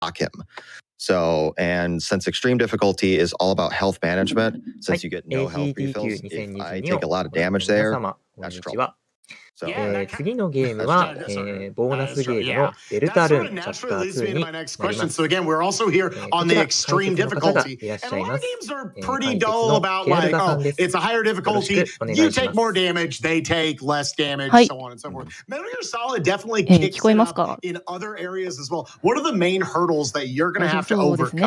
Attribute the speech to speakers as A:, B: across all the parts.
A: block him. So, and since extreme difficulty is all about health management, since you get no health refills, if I take a lot of damage there, that's trouble.
B: 次のゲームは、ボーナスゲームのデルタルーンチャプター2になります。こちら解説の方がいらっしゃいます。解説のケアルガさんです。よろしくお願いします。
C: はい。聞こえますか？そうですね。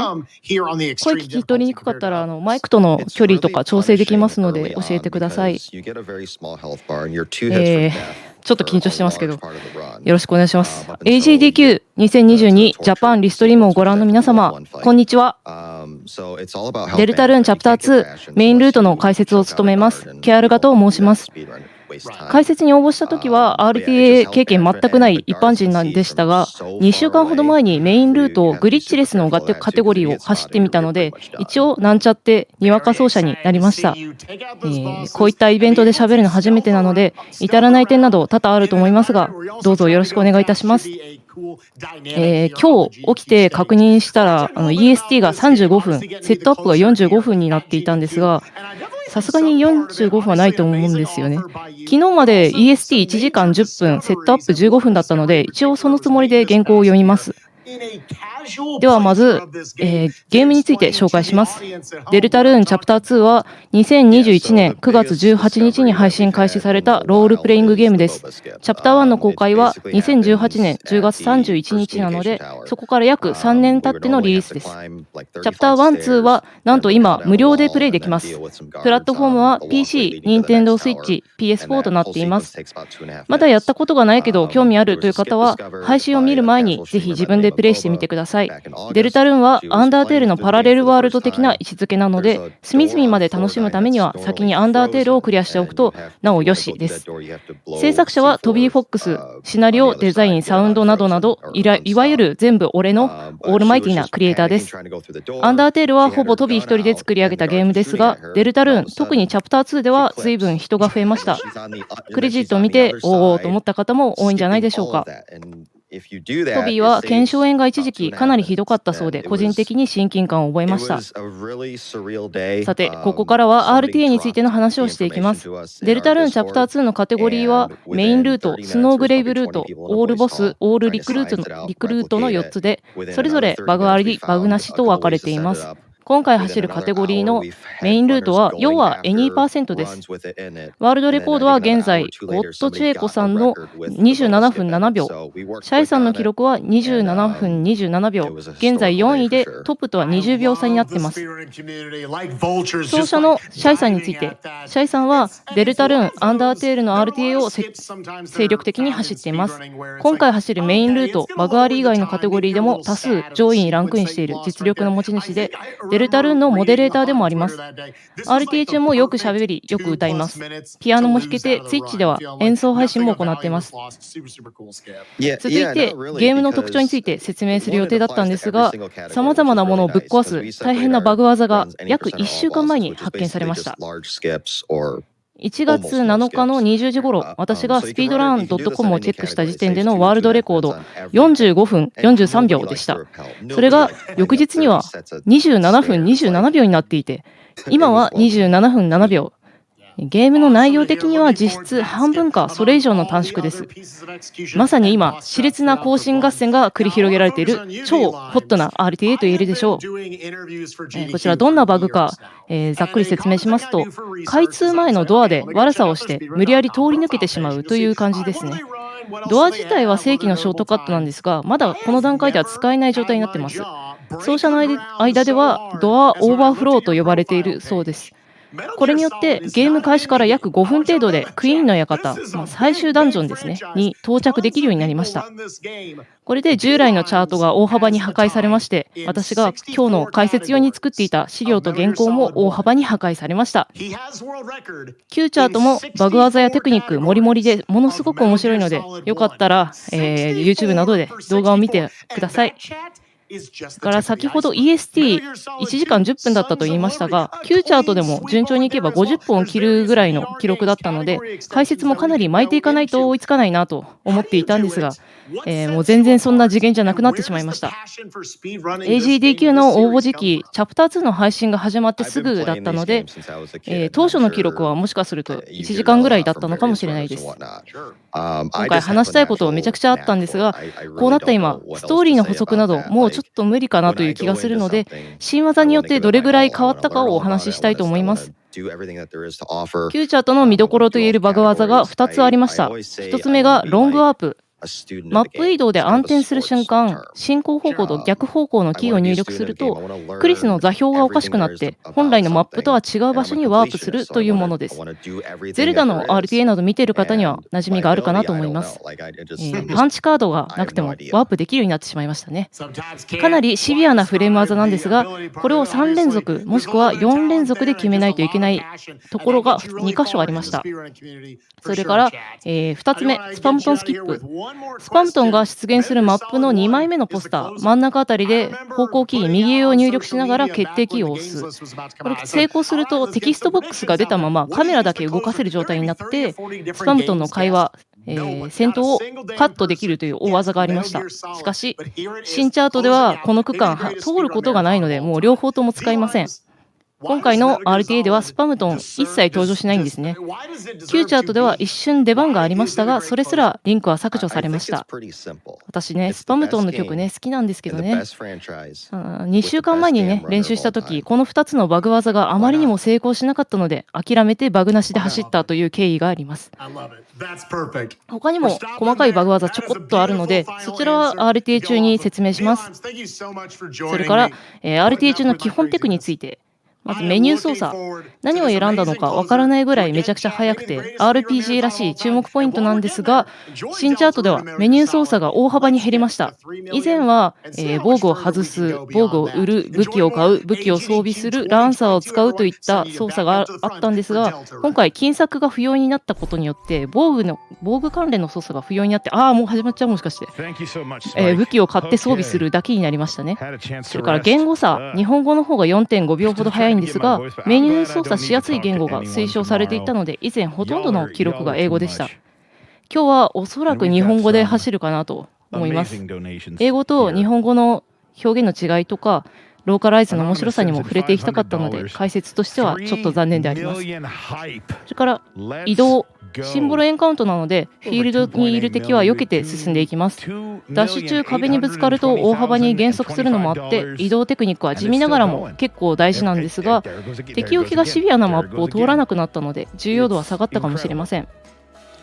C: 声聞き取りにくかったらマイクとの距離とか調整できますので教えてください。ちょっと緊張してますけど、よろしくお願いします。AGDQ2022 ジャパンリストリームをご覧の皆様、こんにちは。デルタルーンチャプター2メインルートの解説を務めますケアルガと申します。解説に応募したときは RTA 経験全くない一般人なんでしたが、2週間ほど前にメインルートグリッチレスのカテゴリーを走ってみたので、一応なんちゃってにわか走者になりました。こういったイベントで喋るの初めてなので、至らない点など多々あると思いますが、どうぞよろしくお願いいたします。今日起きて確認したらEST が35分、セットアップが45分になっていたんですが、さすがに45分はないと思うんですよね。昨日まで EST1 時間10分、セットアップ15分だったので、一応そのつもりで原稿を読みます。ではまず、ゲームについて紹介します。デルタルーンチャプター2は2021年9月18日に配信開始されたロールプレイングゲームです。チャプター1の公開は2018年10月31日なので、そこから約3年経ってのリリースです。チャプター1、2はなんと今無料でプレイできます。プラットフォームは PC、Nintendo Switch、PS4 となっています。まだやったことがないけど興味あるという方は、配信を見る前にぜひ自分でプレイしてみてください。デルタルーンはアンダーテールのパラレルワールド的な位置づけなので、隅々まで楽しむためには先にアンダーテールをクリアしておくとなおよしです。制作者はトビー・フォックス、シナリオ、デザイン、サウンドなどなど、いわゆる全部俺のオールマイティなクリエイターです。アンダーテールはほぼトビー一人で作り上げたゲームですが、デルタルーン、特にチャプター2では随分人が増えました。クレジットを見ておおと思った方も多いんじゃないでしょうか。トビーは腱鞘炎が一時期かなりひどかったそうで、個人的に親近感を覚えました。さて、ここからは RTA についての話をしていきます。デルタルーンチャプター2のカテゴリーはメインルート、スノーグレイブルート、オールボス、オールリクルートの4つで、それぞれバグあり、バグなしと分かれています。今回走るカテゴリーのメインルートは要はエニー%です。ワールドレコードは現在ゴッドチュエコさんの27分7秒、シャイさんの記録は27分27秒、現在4位でトップとは20秒差になっています。走者のシャイさんについて、シャイさんはデルタルーン、アンダーテールの RTA を精力的に走っています。今回走るメインルート、バグあり以外のカテゴリーでも多数上位にランクインしている実力の持ち主で、デルタルーンのモデレーターでもあります。RTA 中もよく喋り、よく歌います。ピアノも弾けて、ツイッチでは演奏配信も行っています。続いて、ゲームの特徴について説明する予定だったんですが、さまざまなものをぶっ壊す大変なバグ技が約1週間前に発見されました。1月7日の20時頃、私がスピードラン .com をチェックした時点でのワールドレコード45分43秒でした。それが翌日には27分27秒になっていて、今は27分7秒。ゲームの内容的には実質半分かそれ以上の短縮です。まさに今、熾烈な更新合戦が繰り広げられている超ホットな RTA と言えるでしょう。こちらどんなバグか、ざっくり説明しますと、開通前のドアで悪さをして無理やり通り抜けてしまうという感じですね。ドア自体は正規のショートカットなんですが、まだこの段階では使えない状態になっています。奏者の間ではドアオーバーフローと呼ばれているそうです。これによってゲーム開始から約5分程度でクイーンの館、最終ダンジョンですね、に到着できるようになりました。これで従来のチャートが大幅に破壊されまして、私が今日の解説用に作っていた資料と原稿も大幅に破壊されました。旧チャートもバグ技やテクニックもりもりでものすごく面白いので、よかったら、YouTube などで動画を見てください。だから先ほど EST1 時間10分だったと言いましたが、Q チャートでも順調にいけば50本を切るぐらいの記録だったので、解説もかなり巻いていかないと追いつかないなと思っていたんですが、もう全然そんな次元じゃなくなってしまいました。AGDQ の応募時期、チャプター2の配信が始まってすぐだったので、当初の記録はもしかすると1時間ぐらいだったのかもしれないです。今回話したいことめちゃくちゃあったんですが、こうなった今、ストーリーの補足などもうちょっと無理かなという気がするので、新技によってどれぐらい変わったかをお話ししたいと思います。Q チャートの見どころといえるバグ技が2つありました。1つ目がロングワープ。マップ移動で暗転する瞬間、進行方向と逆方向のキーを入力すると、クリスの座標がおかしくなって、本来のマップとは違う場所にワープするというものです。ゼルダの RTA など見ている方には馴染みがあるかなと思います。パンチカードがなくてもワープできるようになってしまいましたね。かなりシビアなフレーム技なんですが、これを3連続もしくは4連続で決めないといけないところが2箇所ありました。それから、2つ目、スパムトンスキップ。スパムトンが出現するマップの2枚目のポスター、真ん中あたりで方向キー右上を入力しながら決定キーを押す。これ成功するとテキストボックスが出たままカメラだけ動かせる状態になって、スパムトンの会話、戦闘をカットできるという大技がありました。しかし、新チャートではこの区間通ることがないので、もう両方とも使いません。今回の RTA ではスパムトン一切登場しないんですね。Q チャートでは一瞬出番がありましたが、それすらリンクは削除されました。私ね、スパムトンの曲ね、好きなんですけどね。2週間前にね、練習した時、この2つのバグ技があまりにも成功しなかったので、諦めてバグなしで走ったという経緯があります。他にも細かいバグ技ちょこっとあるので、そちらは RTA 中に説明します。それから、RTA 中の基本テクについて。まずメニュー操作。何を選んだのかわからないぐらいめちゃくちゃ速くて RPG らしい注目ポイントなんですが、新チャートではメニュー操作が大幅に減りました。以前は、防具を外す、防具を売る、武器を買う、武器を装備する、ランサーを使うといった操作があったんですが、今回金策が不要になったことによって防具関連の操作が不要になって、もう始まっちゃうもしかして、武器を買って装備するだけになりましたね。それから言語差、日本語の方が 4.5 秒ほど早いんですが、メニュー操作しやすい言語が推奨されていたので、以前ほとんどの記録が英語でした。今日はおそらく日本語で走るかなと思います。英語と日本語の表現の違いとか、ローカライズの面白さにも触れていきたかったので、解説としてはちょっと残念であります。それから移動。シンボルエンカウントなので、フィールドにいる敵は避けて進んでいきます。ダッシュ中壁にぶつかると大幅に減速するのもあって、移動テクニックは地味ながらも結構大事なんですが、敵置きがシビアなマップを通らなくなったので、重要度は下がったかもしれません。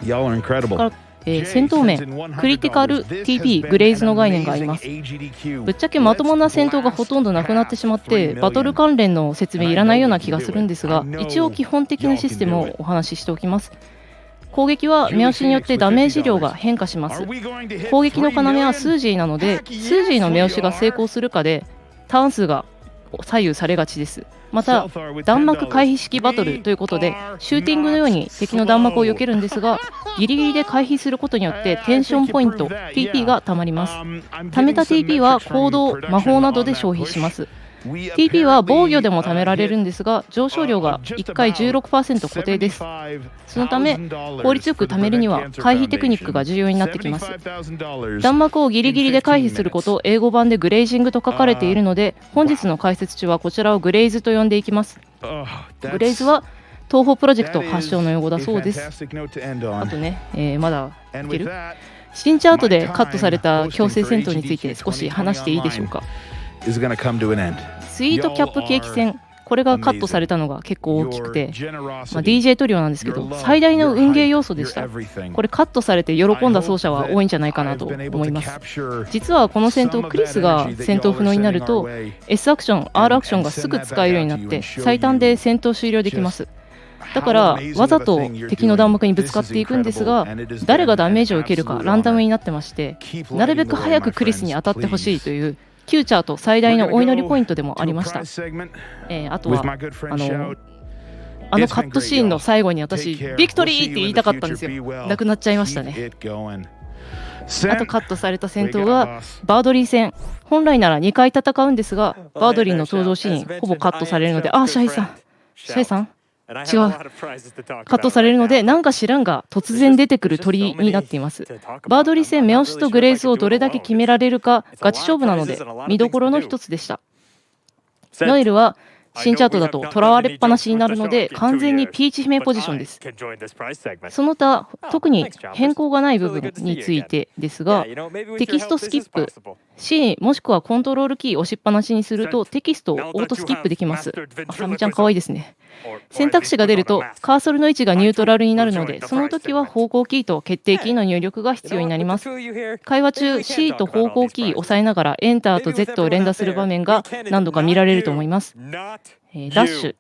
C: 戦闘面、クリティカル TP、グレイズの概念があります。ぶっちゃけまともな戦闘がほとんどなくなってしまって、バトル関連の説明いらないような気がするんですが、一応基本的なシステムをお話ししておきます。攻撃は目押しによってダメージ量が変化します。攻撃の要はスージーなので、スージーの目押しが成功するかでターン数が左右されがちです。また、弾幕回避式バトルということで、シューティングのように敵の弾幕を避けるんですが、ギリギリで回避することによってテンションポイント TP がたまります。貯めた TP は行動、魔法などで消費します。TP は防御でも貯められるんですが、上昇量が1回 16% 固定です。そのため、効率よく貯めるには回避テクニックが重要になってきます。弾幕をギリギリで回避することを英語版でグレイジングと書かれているので、本日の解説中はこちらをグレイズと呼んでいきます。グレイズは東宝プロジェクト発祥の用語だそうです。あとね、まだいける？新チャートでカットされた強制戦闘について少し話していいでしょうか。スイートキャップケーキ戦、これがカットされたのが結構大きくて、DJ トリオなんですけど、最大の運ゲー要素でした。これカットされて喜んだ奏者は多いんじゃないかなと思います。実はこの戦闘、クリスが戦闘不能になると S アクション、R アクションがすぐ使えるようになって最短で戦闘終了できます。だからわざと敵の弾幕にぶつかっていくんですが、誰がダメージを受けるかランダムになってまして、なるべく早くクリスに当たってほしいというQ チャート最大のお祈りポイントでもありました。あとはあのカットシーンの最後に私ビクトリーって言いたかったんですよ。なくなっちゃいましたね。あとカットされた戦闘がバードリー戦。本来なら2回戦うんですが、バードリーの登場シーンほぼカットされるので、シャイさん、シャイさん違う、カットされるので、なんか知らんが突然出てくる鳥になっています。バードリー戦、目押しとグレイズをどれだけ決められるかガチ勝負なので見どころの一つでした。ノエルは新チャートだと囚われっぱなしになるので完全にピーチ姫ポジションです。その他特に変更がない部分についてですが、テキストスキップ C もしくはコントロールキー押しっぱなしにするとテキストをオートスキップできます。あさみちゃんかわいいですね。選択肢が出るとカーソルの位置がニュートラルになるので、その時は方向キーと決定キーの入力が必要になります。会話中 C と方向キーを押さえながらエンターと Z を連打する場面が何度か見られると思います。ダッシュ。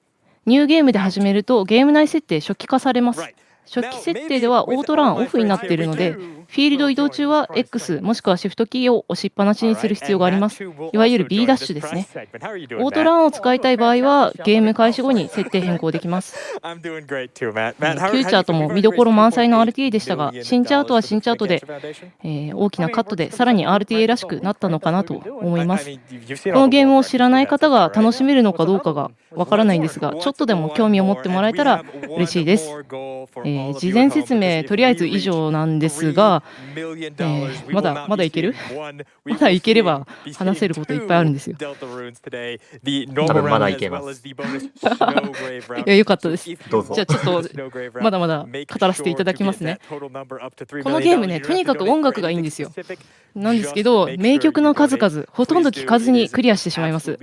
C: ニューゲームで始めるとゲーム内設定初期化されます。初期設定ではオートランオフになっているので、フィールド移動中は X もしくはシフトキーを押しっぱなしにする必要があります。いわゆる B ダッシュですね。オートランを使いたい場合はゲーム開始後に設定変更できます。旧チャートも見どころ満載の RTA でしたが、新チャートは新チャートで、大きなカットでさらに RTA らしくなったのかなと思います。このゲームを知らない方が楽しめるのかどうかがわからないんですが、ちょっとでも興味を持ってもらえたら嬉しいです。事前説明とりあえず以上なんですが、まだいけるまだいければ話せることいっぱいあるんですよ。
B: 多分まだいけます。
C: いや、よかったです。
B: どうぞ。
C: じゃあちょっとまだまだ語らせていただきますね。このゲームね、とにかく音楽がいいんですよ。なんですけど、名曲の数々ほとんど聴かずにクリアしてしまいます。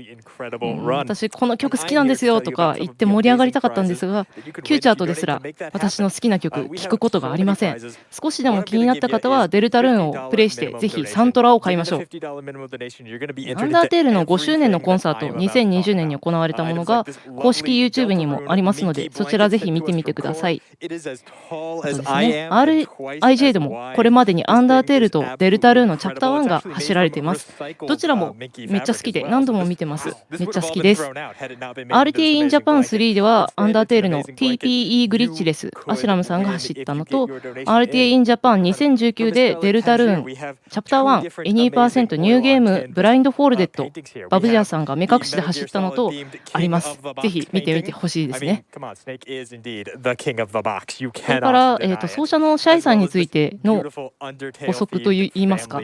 C: 私この曲好きなんですよとか言って盛り上がりたかったんですが、旧チャートですら私の好きな曲聴くことがありません。少しでも気になった方はデルタルーンをプレイしてぜひサントラを買いましょう。アンダーテールの5周年のコンサート2020年に行われたものが公式 YouTube にもありますので、そちらぜひ見てみてください。あとですね、RIJ でもこれまでにアンダーテールとデルタルーンのチャプター1が走られています。どちらもめっちゃ好きで何度も見てます。めっちゃ好きです。RTA in Japan 3ではアンダーテールの TPE グリッチレスアシュラムさんが走ったのと、 RTA in Japan 2019でデルタルーンチャプター1 Any% ニューゲームブラインドフォールデッドバブジャーさんが目隠しで走ったのとあります。ぜひ見てみてほしいですね。それから、奏者のシャイさんについての補足といいますか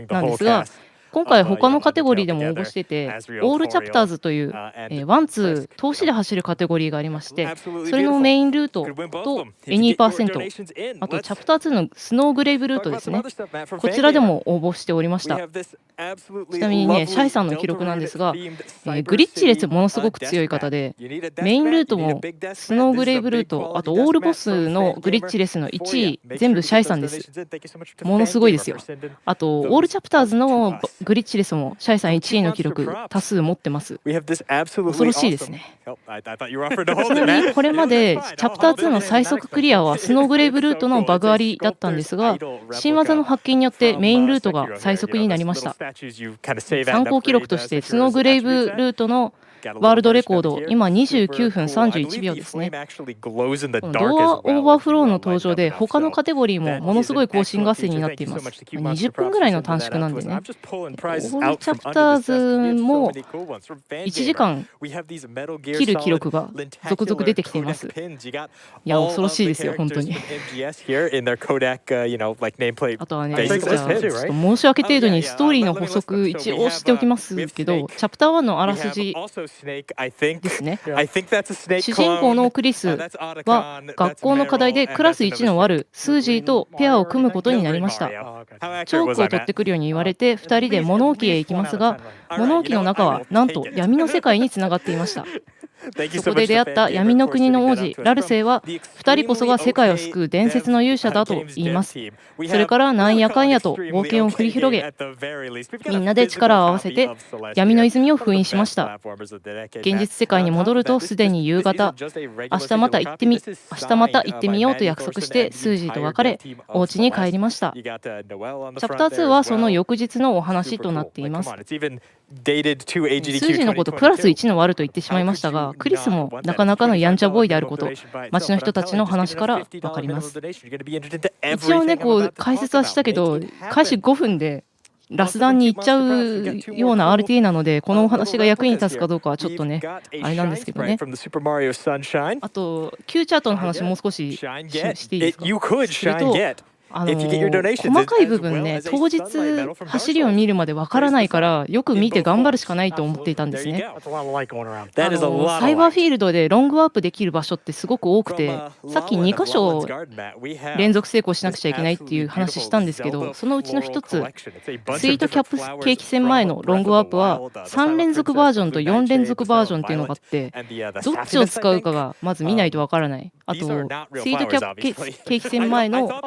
C: なんですが、今回他のカテゴリーでも応募してて、オールチャプターズという、ワンツー投資で走るカテゴリーがありまして、それのメインルートとエニーパーセント、あとチャプター2のスノーグレイブルートですね、こちらでも応募しておりました。ちなみにね、シャイさんの記録なんですが、グリッチ列ものすごく強い方で、メインルートもスノーグレイブルート、あとオールボスのグリッチレスの1位全部シャイさんです。ものすごいですよ。あとオールチャプターズのグリッチレスもシャイさん1位の記録多数持ってます。恐ろしいですね。ちなみにこれまでチャプター2の最速クリアはスノーグレイブルートのバグありだったんですが、新技の発見によってメインルートが最速になりました。参考記録としてスノーグレイブルートのワールドレコード、今29分31秒ですね。ドアオーバーフローの登場で他のカテゴリーもものすごい更新合戦になっています。20分ぐらいの短縮なんでね。オールチャプターズも1時間切る記録が続々出てきています。いや、恐ろしいですよ、本当に。あとはね、じゃあちょっと申し訳程度にストーリーの補足一応しておきますけど、チャプター1のあらすじですね。主人公のクリスは学校の課題でクラス1のワルスージーとペアを組むことになりました。チョークを取ってくるように言われて2人で物置へ行きますが、物置の中はなんと闇の世界につながっていました。そこで出会った闇の国の王子ラルセイは2人こそが世界を救う伝説の勇者だと言います。それからなんやかんやと冒険を繰り広げ、みんなで力を合わせて闇の泉を封印しました。現実世界に戻るとすでに夕方、明日また行ってみようと約束してスージーと別れお家に帰りました。チャプター2はその翌日のお話となっています。スージーのことクラス1のワルと言ってしまいましたが、クリスもなかなかのやんちゃボーイであること、街の人たちの話から分かります。一応ね、こう解説はしたけど、開始5分でラスダンに行っちゃうような RTA なので、このお話が役に立つかどうかはちょっとね、あれなんですけどね。あと、Q チャートの話もう少ししていいですか。すると細かい部分ね、当日走りを見るまでわからないから、よく見て頑張るしかないと思っていたんですね。サイバーフィールドでロングワープできる場所ってすごく多くて、さっき2箇所連続成功しなくちゃいけないっていう話したんですけど、そのうちの1つ、スイートキャップケーキ戦前のロングワープは3連続バージョンと4連続バージョンっていうのがあって、どっちを使うかがまず見ないとわからない。あと、スイートキャップケーキ戦前の、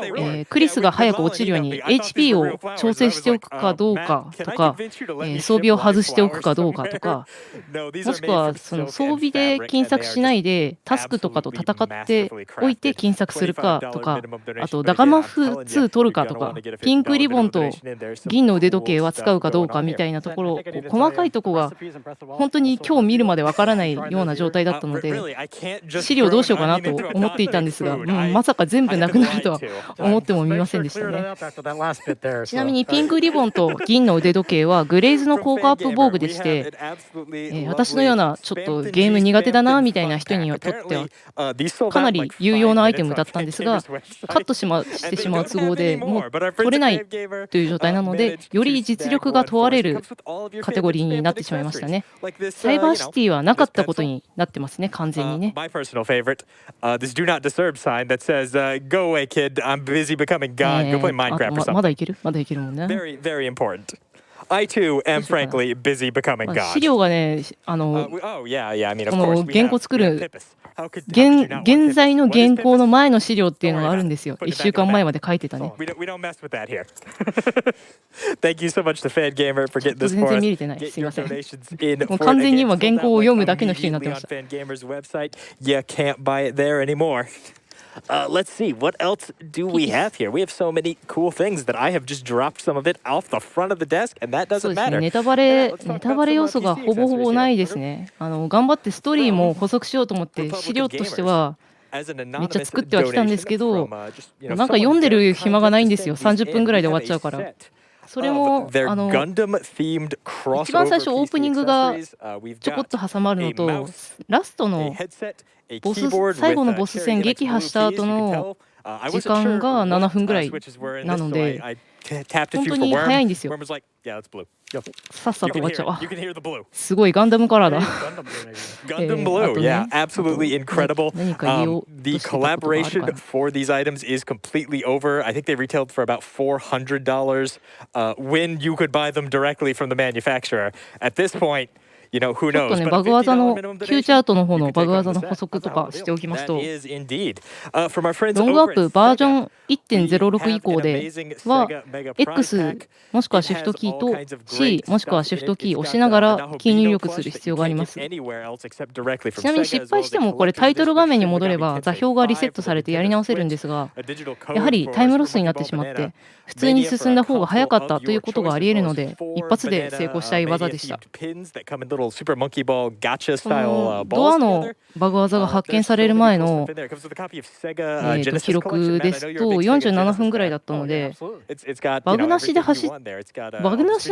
C: クリスが早く落ちるように HP を調整しておくかどうかとか、装備を外しておくかどうかとか、もしくはその装備で金策しないでタスクとかと戦っておいて金策するかとか、あとダガマフ2取るかとか、ピンクリボンと銀の腕時計は使うかどうかみたいなところ、こう細かいとこが本当に今日見るまでわからないような状態だったので、資料どうしようかなと思っていたんですが、まさか全部なくなるとは思ってもみませんでしたね。ちなみにピンクリボンと銀の腕時計はグレイズの効果アップ防具でして、私のようなちょっとゲーム苦手だなみたいな人にとってはかなり有用なアイテムだったんですが、カットしてしまう都合でもう取れないという状態なので、より実力が問われるカテゴリーになってしまいましたね。サイバーシティはなかったことになってますね、完全にね。まだいけるもんね。
D: I too am frankly busy becoming God.
C: 資料がね、この原稿作る現在の原稿の前の資料っていうのがあるんですよ。1週間前まで書いてたね。全然見れてない。すいません。もう完全に今原稿を読むだけの人になってました。
D: Let's see, what else do we have here? We have so many cool things that I have just dropped some of it off the front of the desk, and that doesn't matter.
C: ネタバレ要素がほぼほぼないですね。頑張ってストーリーも補足しようと思って資料としてはめっちゃ作ってはきたんですけど、なんか読んでる暇がないんですよ。30分ぐらいで終わっちゃうから。それも一番最初オープニングがちょこっと挟まるのと、ラストの最後のボス戦撃破した後の時間が7分ぐらいなので、本当に早いんですよ。さっさと終わっちゃう。すごいガンダムカラーだ。
D: Gundam Blue, yeah, absolutely incredible. The collaboration for these items is completely over. I think they retailed for about $400 when you could buy them directly from the manufacturer. At this point, you know, who knows?
C: ちょっとね、バグ技の Q チャートの方のバグ技の補足とかしておきますと、ロングアップバージョン 1.06 以降では X もしくはシフトキーと C もしくはシフトキーを押しながらキー入力する必要があります。ちなみに失敗してもこれタイトル画面に戻れば座標がリセットされてやり直せるんですが、やはりタイムロスになってしまって普通に進んだ方が早かったということがあり得るので、一発で成功したい技でした。ドアのバグ技が発見される前の記録ですと47分ぐらいだったので、バグなしの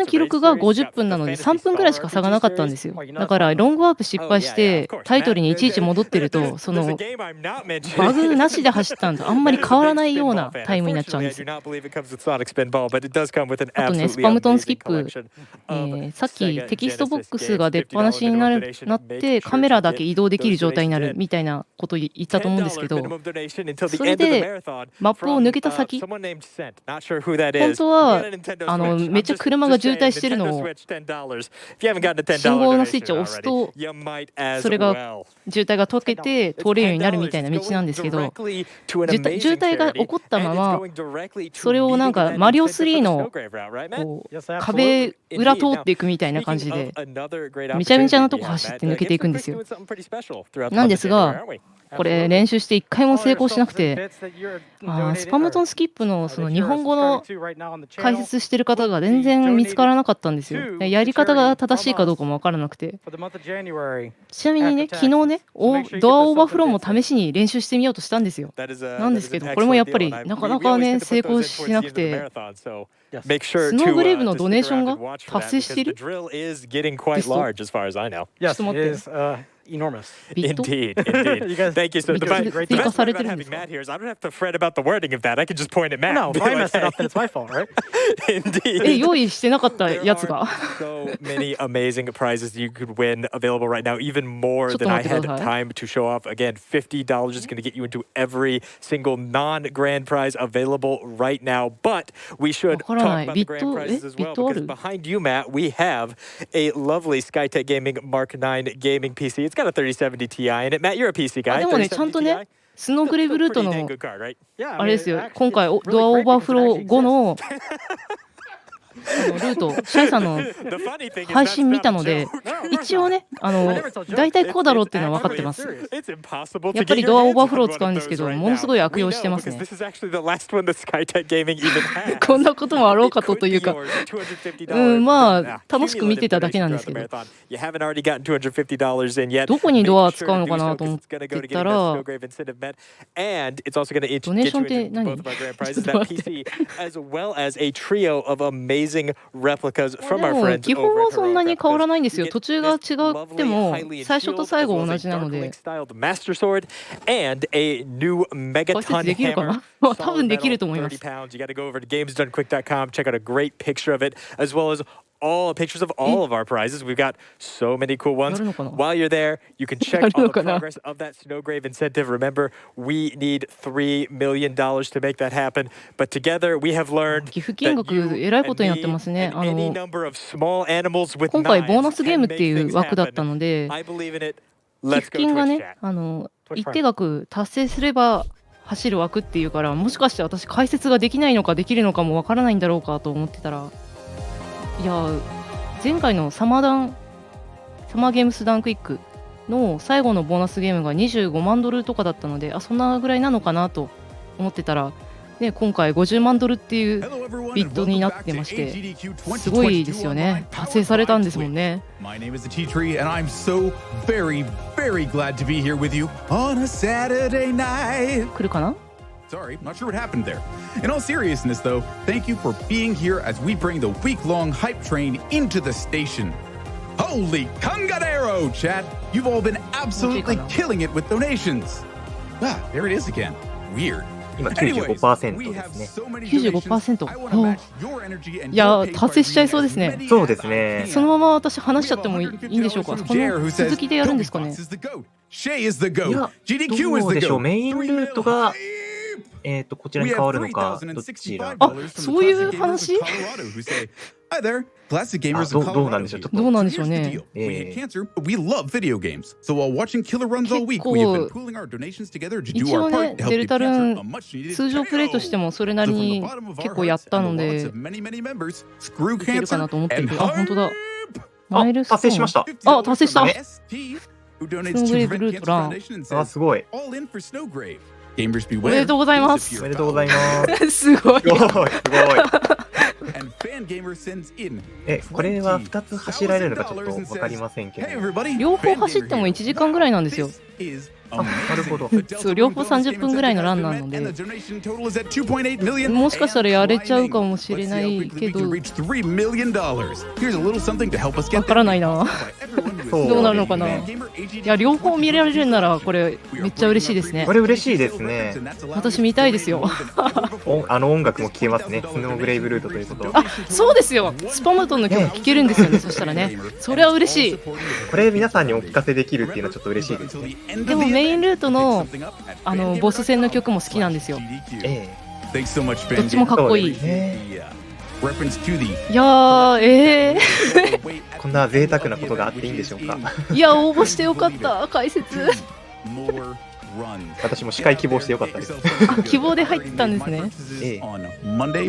C: 記録が50分なので3分ぐらいしか差がなかったんですよ。だからロングワープ失敗してタイトルにいちいち戻ってると、そのバグなしで走ったんとあんまり変わらないようなタイムになっちゃうんですよ。あとね、スパムトンスキップ、さっきテキストボックスが出っ放しになってカメラだけ移動できる状態になるみたいなことを言ったと思うんですけど、それでマップを抜けた先、本当はめっちゃ車が渋滞してるのを信号のスイッチを押すとそれが渋滞が解けて通れるようになるみたいな道なんですけど、渋滞が起こったままそれをなんかマリオ3のこう壁裏通っていくみたいな感じでめちゃめちゃなとこ走って抜けていくんですよ。なんですがこれ練習して1回も成功しなくて、スパムトンスキップのその日本語の解説してる方が全然見つからなかったんですよ。やり方が正しいかどうかも分からなくて。ちなみにね、昨日ね、ドアオーバーフローも試しに練習してみようとしたんですよ。なんですけど、これもやっぱりなかなかね、成功しなくて、スノーグレーブのドネーションが達成してる？ちょっと待って。
E: enormous.
D: Indeed, indeed. Thank you. So the best part having Matt here is I don't have to fret about the wording of that. I can just point at Matt.
E: No, if I mess it up, then it's my fault, right?
D: Indeed.
C: 用意してなかったやつが。
D: So many amazing prizes you could win available right now, even more than I had time to show off. Again, $50 is going to get you into every single non-grand prize available right now. But we should talk about the grand prizes as well, because behind you, Matt, we have a lovely Skytech Gaming Mark 9 gaming PC. It's got a 3070 Ti in it. Matt, you're a PC guy.
C: でもね、ちゃんとね、スノーグレーブルートのあれですよ、今回ドアオーバーフロー後のルート、シャイさんの配信見たので、一応ね、大体こうだろうっていうのは分かってます。やっぱりドアオーバーフローを使うんですけど、ものすごい悪用してますね。こんなこともあろうかというか、まあ、楽しく見てただけなんですけど、どこにドア使うのかなと思ってたら、ドネーションって何？基本はそんなに変わらないんですよ。途中が違っても最初と最後同じなので。解説できるかな？多分できると思います。
D: all pictures of all of our prizes. We've got so many cool ones. While you're there, you can check all the progress of that Snowgrave incentive. Remember, we need $3 million to make that happen. But together, we have learned that you and any number of small animals with knives can make things happen. I believe in it.
C: 寄付金がね、一定額達成すれば走る枠っていうから、もしかして私解説ができないのかできるのかもわからないんだろうかと思ってたら、いや前回のサマーゲームスダンクイックの最後のボーナスゲームが25万ドルとかだったので、そんなぐらいなのかなと思ってたら、ね、今回50万ドルっていうビットになってまして、すごいですよね。達成されたんですもんね。
F: My name is T-Tree and I'm so very, very glad to be here with you on a Saturday night.
C: 来るかな
F: ？Sorry, not sure what happened there. In all seriousness, though, thank you for being here as we bring the week-long hype train into the station. Holy Cangadero, chat! You've all been absolutely killing it with donations. There it is again. Weird.
B: 今 95% ですね。
C: 95%。いや、達成しちゃいそうですね。
B: そうですね。
C: そのまま私話しちゃってもいいんでしょうか。この続きでやるんですかね。いや、ど
B: うでしょう。メインルートがこちらに変わるのか、どちら？
C: そういう話？
F: ど
B: うなんでしょう。
C: どうなんでしょうね。結構一応ね、デルタルーン通常プレイとしてもそれなりに結構やったので、いけるかなと思ってるけど、本当だ。マイルストーン。
B: 達成しました。
C: 達成した。スノーグレーブルートラン。
B: すごい。
C: おめでとうございます。
B: おめでとうございます。
C: すごい。
B: これは2つ走られるのかちょっと分かりませんけど、
C: 両方走っても1時間ぐらいなんですよ。
B: なるほど。
C: そう、両方30分ぐらいのランなので、もしかしたらやれちゃうかもしれないけど、わからないな。どうなるのかな。いや、両方見られるならこれめっちゃ嬉しいですね。
B: これ嬉しいですね。
C: 私見たいですよ。
B: 音楽も聴けますね。スノーグレイブルートということ。
C: そうですよ。スパムトンの曲聴けるんですよね。そしたらね、それは嬉しい。
B: これ皆さんにお聞かせできるっていうのはちょっと嬉しいですね。
C: でもメインルートのボス戦の曲も好きなんですよ。どっちもかっこいい。いやー、
B: こんな贅沢なことがあっていいんでしょうか。
C: いや、応募してよかった。解説
B: 私も司会希望してよかったです。
C: あ、希望で入ってたんですね。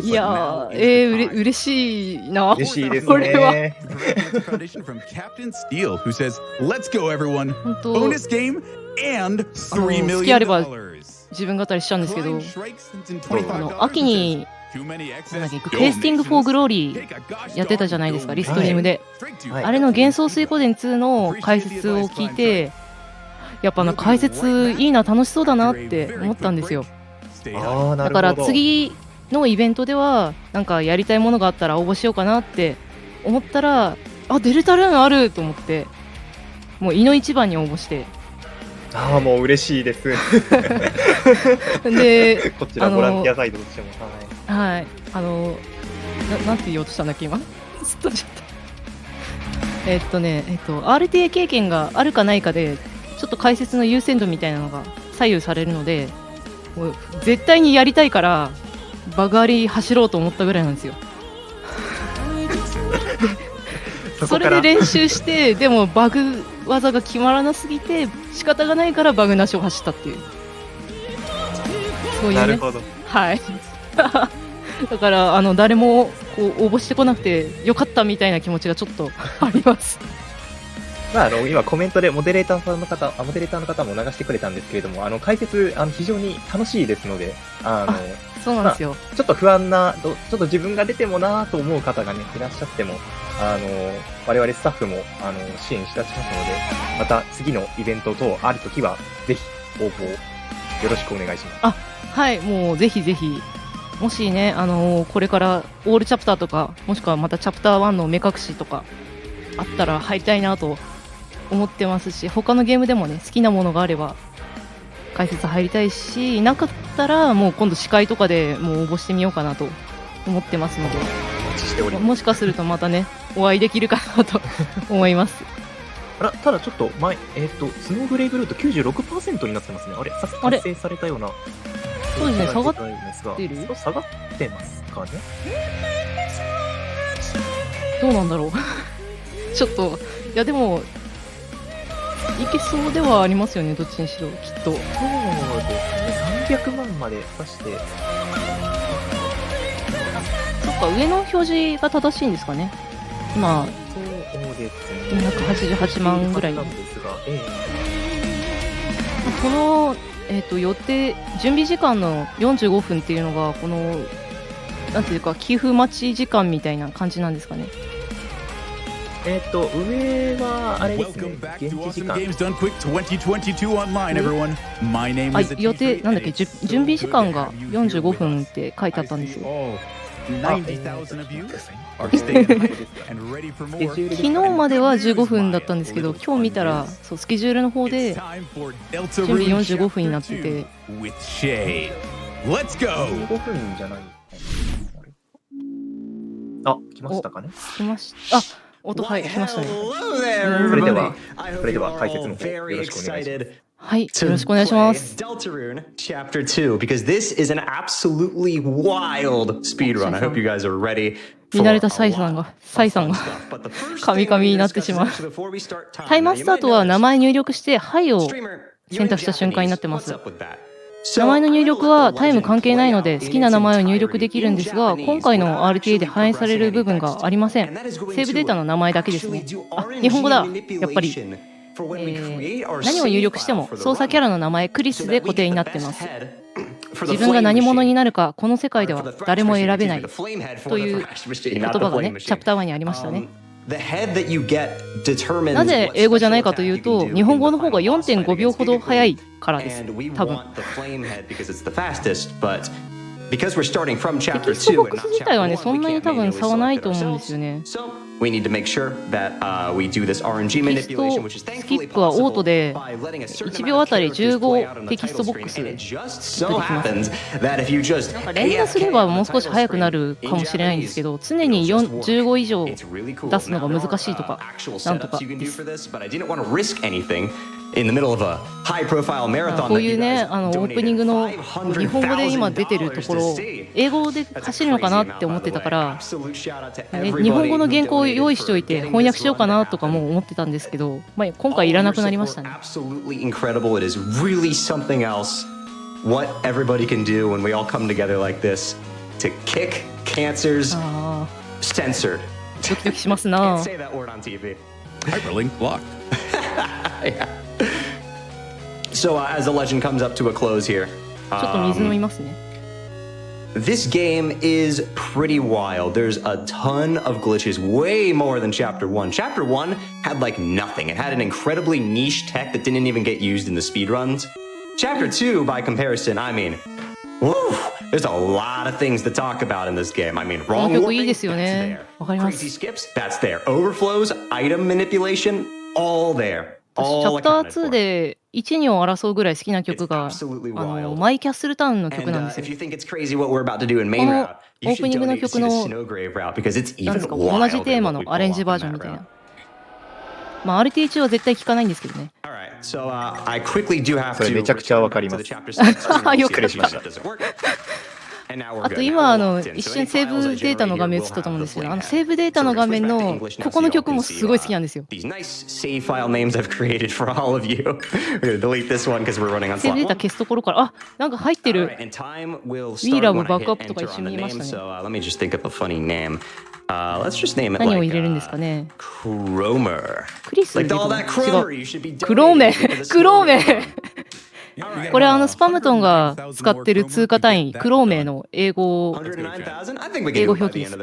C: いやー、嬉しいな。
B: 嬉しいですね。
C: これは。本当、好きあれば自分語りしちゃうんですけど、秋にテイスティング・フォー・グローリーやってたじゃないですか、リストリームで。あれの幻想水湖伝2の解説を聞いて、やっぱ解説いいな、楽しそうだなって思ったんですよ。だから次のイベントではなんかやりたいものがあったら応募しようかなって思ったら、あ、デルタルーンあると思って、もういの一番に応募して。
B: ああ、もう嬉しいです。
C: で、
B: こちらボランティアサイドとしても。
C: はい、なんて言おうとしたんだっけ今。すっとちゃった。RTA 経験があるかないかでちょっと解説の優先度みたいなのが左右されるので、もう絶対にやりたいからバグあり走ろうと思ったぐらいなんですよ。それで練習して、でもバグ技が決まらなすぎて仕方がないからバグなしを走ったっていう、そういうね。
B: なるほど。
C: はい。だから誰もこう応募してこなくてよかったみたいな気持ちがちょっとあります。
B: まあ、今コメントでモデレーターの方も流してくれたんですけれども、解説非常に楽しいですので、
C: そうなんですよ。
B: ちょっと不安な、ちょっと自分が出てもなと思う方がねいらっしゃっても、我々スタッフも支援しだしますので、また次のイベント等あるときはぜひ応募よろしくお願いします。
C: あ、はい、もうぜひぜひ。もしね、これからオールチャプターとか、もしくはまたチャプター1の目隠しとかあったら入りたいなと思ってますし、他のゲームでもね好きなものがあれば解説入りたいし、なかったらもう今度司会とかでもう応募してみようかなと思ってますので、もしかするとまたねお会いできるかなと思います。
B: ただちょっとスノーグレイブルート 96% になってますね。あれ、達成されたような。
C: そうですね、下がってる？
B: 下がってますかね。
C: どうなんだろう。ちょっと、いやでもいけそうではありますよね、どっちにしろきっと。そうです
B: ね、300万まで出して。
C: そっか、上の表示が正しいんですかね。今
B: そうですね、
C: 288万ぐらいなんですが、この予定準備時間の45分っていうのがこのなんていうか寄付待ち時間みたいな感じなんですかね。
B: 上はあれですね、現地時間。
C: 予定なんだっけ、準備時間が45分って書いてあったんですよ。昨日までは15分だったんですけど、今日見たらそうスケジュールの方で準備45分になってて。
B: 15分じゃない。あ、来ましたかね。
C: 来ました。あ、音、はい、来ましたね。
B: それでは解説の方よろしくお願いします。
C: はい、よろしくお願いします。
G: Deltarune Chapter 2, because this is an absolutely wild speedrun. I hope you guys are ready.
C: 見慣れたサイさんがカミカミになってしまう。タイマースタートは名前入力して「はい」を選択した瞬間になってます。名前の入力はタイム関係ないので好きな名前を入力できるんですが、今回の RTA で反映される部分がありません。セーブデータの名前だけですね。あ、日本語だ、やっぱり。何を入力しても操作キャラの名前クリスで固定になってます。自分が何者になるかこの世界では誰も選べないという言葉がねチャプター1にありましたね。なぜ英語じゃないかというと、日本語の方が 4.5 秒ほど早いからです。多分テキストボックス自体はねそんなに多分差はないと思うんですよね。
G: We need to make sure that we do this RNG manipulation, which is
C: スキップはオートで1秒あたり15テキストボックス出てきます。なんか連打すればもう少し速くなるかもしれないんですけど、常に15以上出すのが難しいとかなんとかです。こういうねオープニングの日本語で今出てるところを英語で走るのかなって思ってたから、日本語の原稿をを用意しておいて翻訳しようかなとかも思ってたんですけど、まあ、今回いらなくなりましたね。
G: Absolutely incredible. It is really something else. What everybody can do when we all come together like this to kick cancers censored.
C: ドキドキしますな。
G: Can't say that word on TV.
F: Hyperlink blocked.
G: Yeah. So as the legend comes up to a close here,
C: ちょっと水飲みますね。
G: this game is pretty wild. There's a ton of glitches, way more than Chapter 1. Chapter 1 had like nothing. It had an incredibly niche tech that didn't even get used in the speedruns. Chapter 2, by comparison, I mean, woo, there's a lot of things to talk about in this game. I mean, wrong warping, that's there. Crazy skips, that's there. Overflows, item manipulation, all there.
C: チャプター2で1、2を争うぐらい好きな曲がマイキャッスルタウンの曲なんですよ。このオープニングの曲のなんですか、同じテーマのアレンジバージョンみたいな。まあ RT 中は絶対聴かないんですけどね。
H: それめちゃくちゃわかります。
C: よかった。あと今一瞬セーブデータの画面映ったと思うんですけど、セーブデータの画面のここの曲もすごい好きなんですよ。セーブデータ消すところから、あ、なんか入ってる。ミイラーもバックアップとか一緒に見ましたね。何を入れるんですかね。クリス入れるの？違う。クローメ。クローメ。これスパムトンが使ってる通貨単位、クローメの英語表記です。始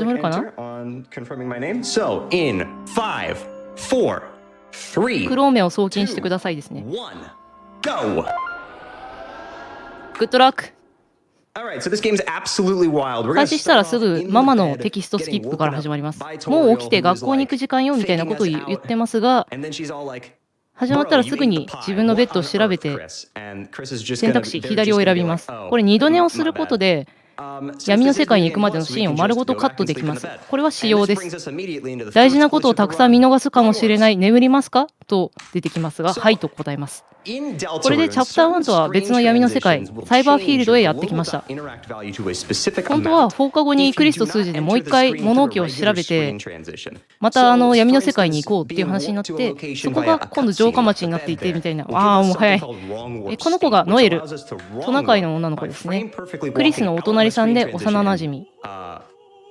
C: まるかな？クローメを送金してくださいですね。グッドラック。開始したらすぐママのテキストスキップから始まります。もう起きて学校に行く時間よみたいなことを言ってますが、始まったらすぐに自分のベッドを調べて選択肢左を選びます。これ二度寝をすることで闇の世界に行くまでのシーンを丸ごとカットできます。これは仕様です。大事なことをたくさん見逃すかもしれない。眠りますかと出てきますが、はいと答えます。これでチャプター1とは別の闇の世界、サイバーフィールドへやってきました。本当は放課後にクリスと数字でもう一回物置を調べて、また闇の世界に行こうっていう話になって、そこが今度城下町になっていてみたいな。ああ、もう早い。この子がノエル、トナカイの女の子ですね。クリスのお隣さんで幼なじみ。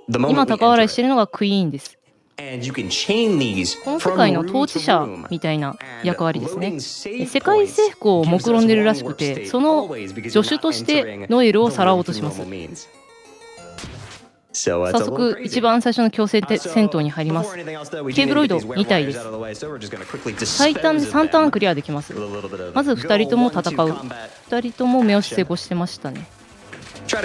C: 今高笑いしてるのがクイーンです。この世界の統治者みたいな役割ですね。世界征服を目論んでるらしくて、その助手としてノエルをさらおうとします。早速一番最初の強制戦闘に入ります。ケーブロイド2体です。最短で3ターンクリアできます。まず2人とも戦う。2人とも目押し成功してましたね。こ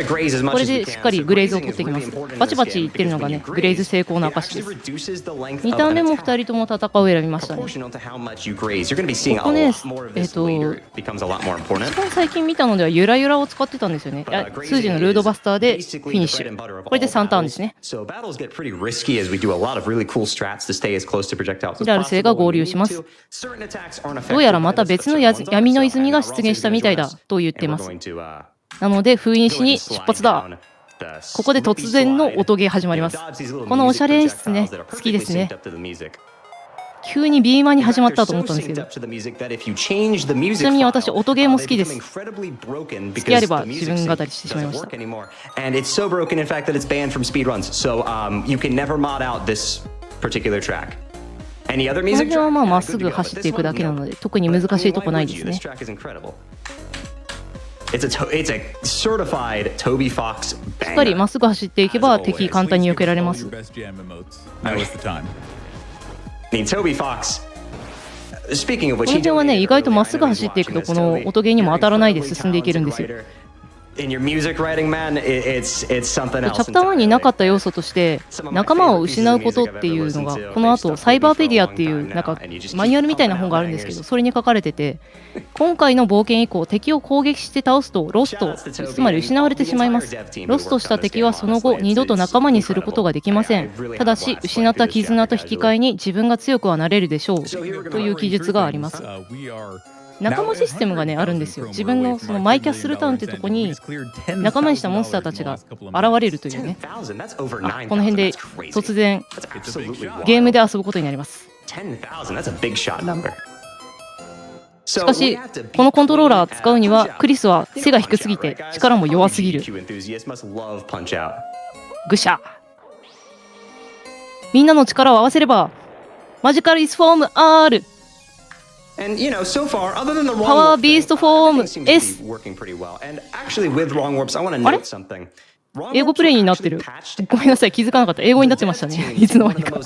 C: れでしっかりグレイズを取ってきます。バチバチいってるのがね、グレイズ成功の証です。2ターン目も2人とも戦うを選びましたね。ここね、一番最近見たのではゆらゆらを使ってたんですよね。数字のルードバスターでフィニッシュ。これで3ターンですね。ジラル星が合流します。どうやらまた別の闇の泉が出現したみたいだと言ってます。なので封印しに出発だ。ここで突然の音ゲー始まります。このおしゃれ演出ね、好きですね。急にビーマーに始まったと思ったんですけど、ちなみに私音ゲーも好きです。好きあれば自分語りしてしまいました。この辺はまっすぐ走っていくだけなので特に難しいとこないですね。しっかりまっすぐ走っていけば敵簡単に避けられます。この辺はね、意外とまっすぐ走っていくとこの音ゲーにも当たらないで進んでいけるんですよ。チャプター1になかった要素として仲間を失うことっていうのがこの後サイバーペディアっていうなんかマニュアルみたいな本があるんですけど、それに書かれてて、今回の冒険以降敵を攻撃して倒すとロスト、つまり失われてしまいます。ロストした敵はその後二度と仲間にすることができません。ただし失った絆と引き換えに自分が強くはなれるでしょうという記述があります。仲間システムがねあるんですよ。自分のそのマイキャッスルタウンってとこに仲間にしたモンスターたちが現れるというね。この辺で突然ゲームで遊ぶことになります。しかしこのコントローラー使うにはクリスは背が低すぎて力も弱すぎる。ぐしゃ。みんなの力を合わせればマジカルイスフォーム R、 パワービーストフォーム S。 あれ英語プレイになってる。ごめんなさい、気づかなかった。英語になってましたね。いつの間にか。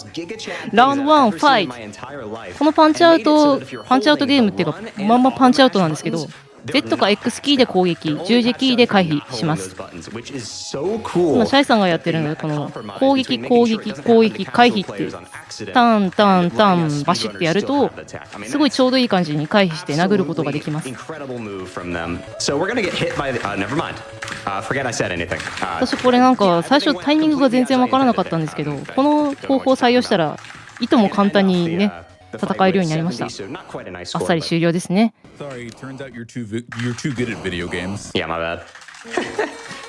C: ラウンド1ファイト。このパンチアウトゲームっていうかまんまパンチアウトなんですけど、Z か X キーで攻撃、十字キーで回避します。今シャイさんがやってるので、この攻撃回避っていうタンバシッてやるとすごいちょうどいい感じに回避して殴ることができます。私これなんか最初タイミングが全然わからなかったんですけど、この方法を採用したらいとも簡単にね戦えるようになりました。あっさり終了ですね。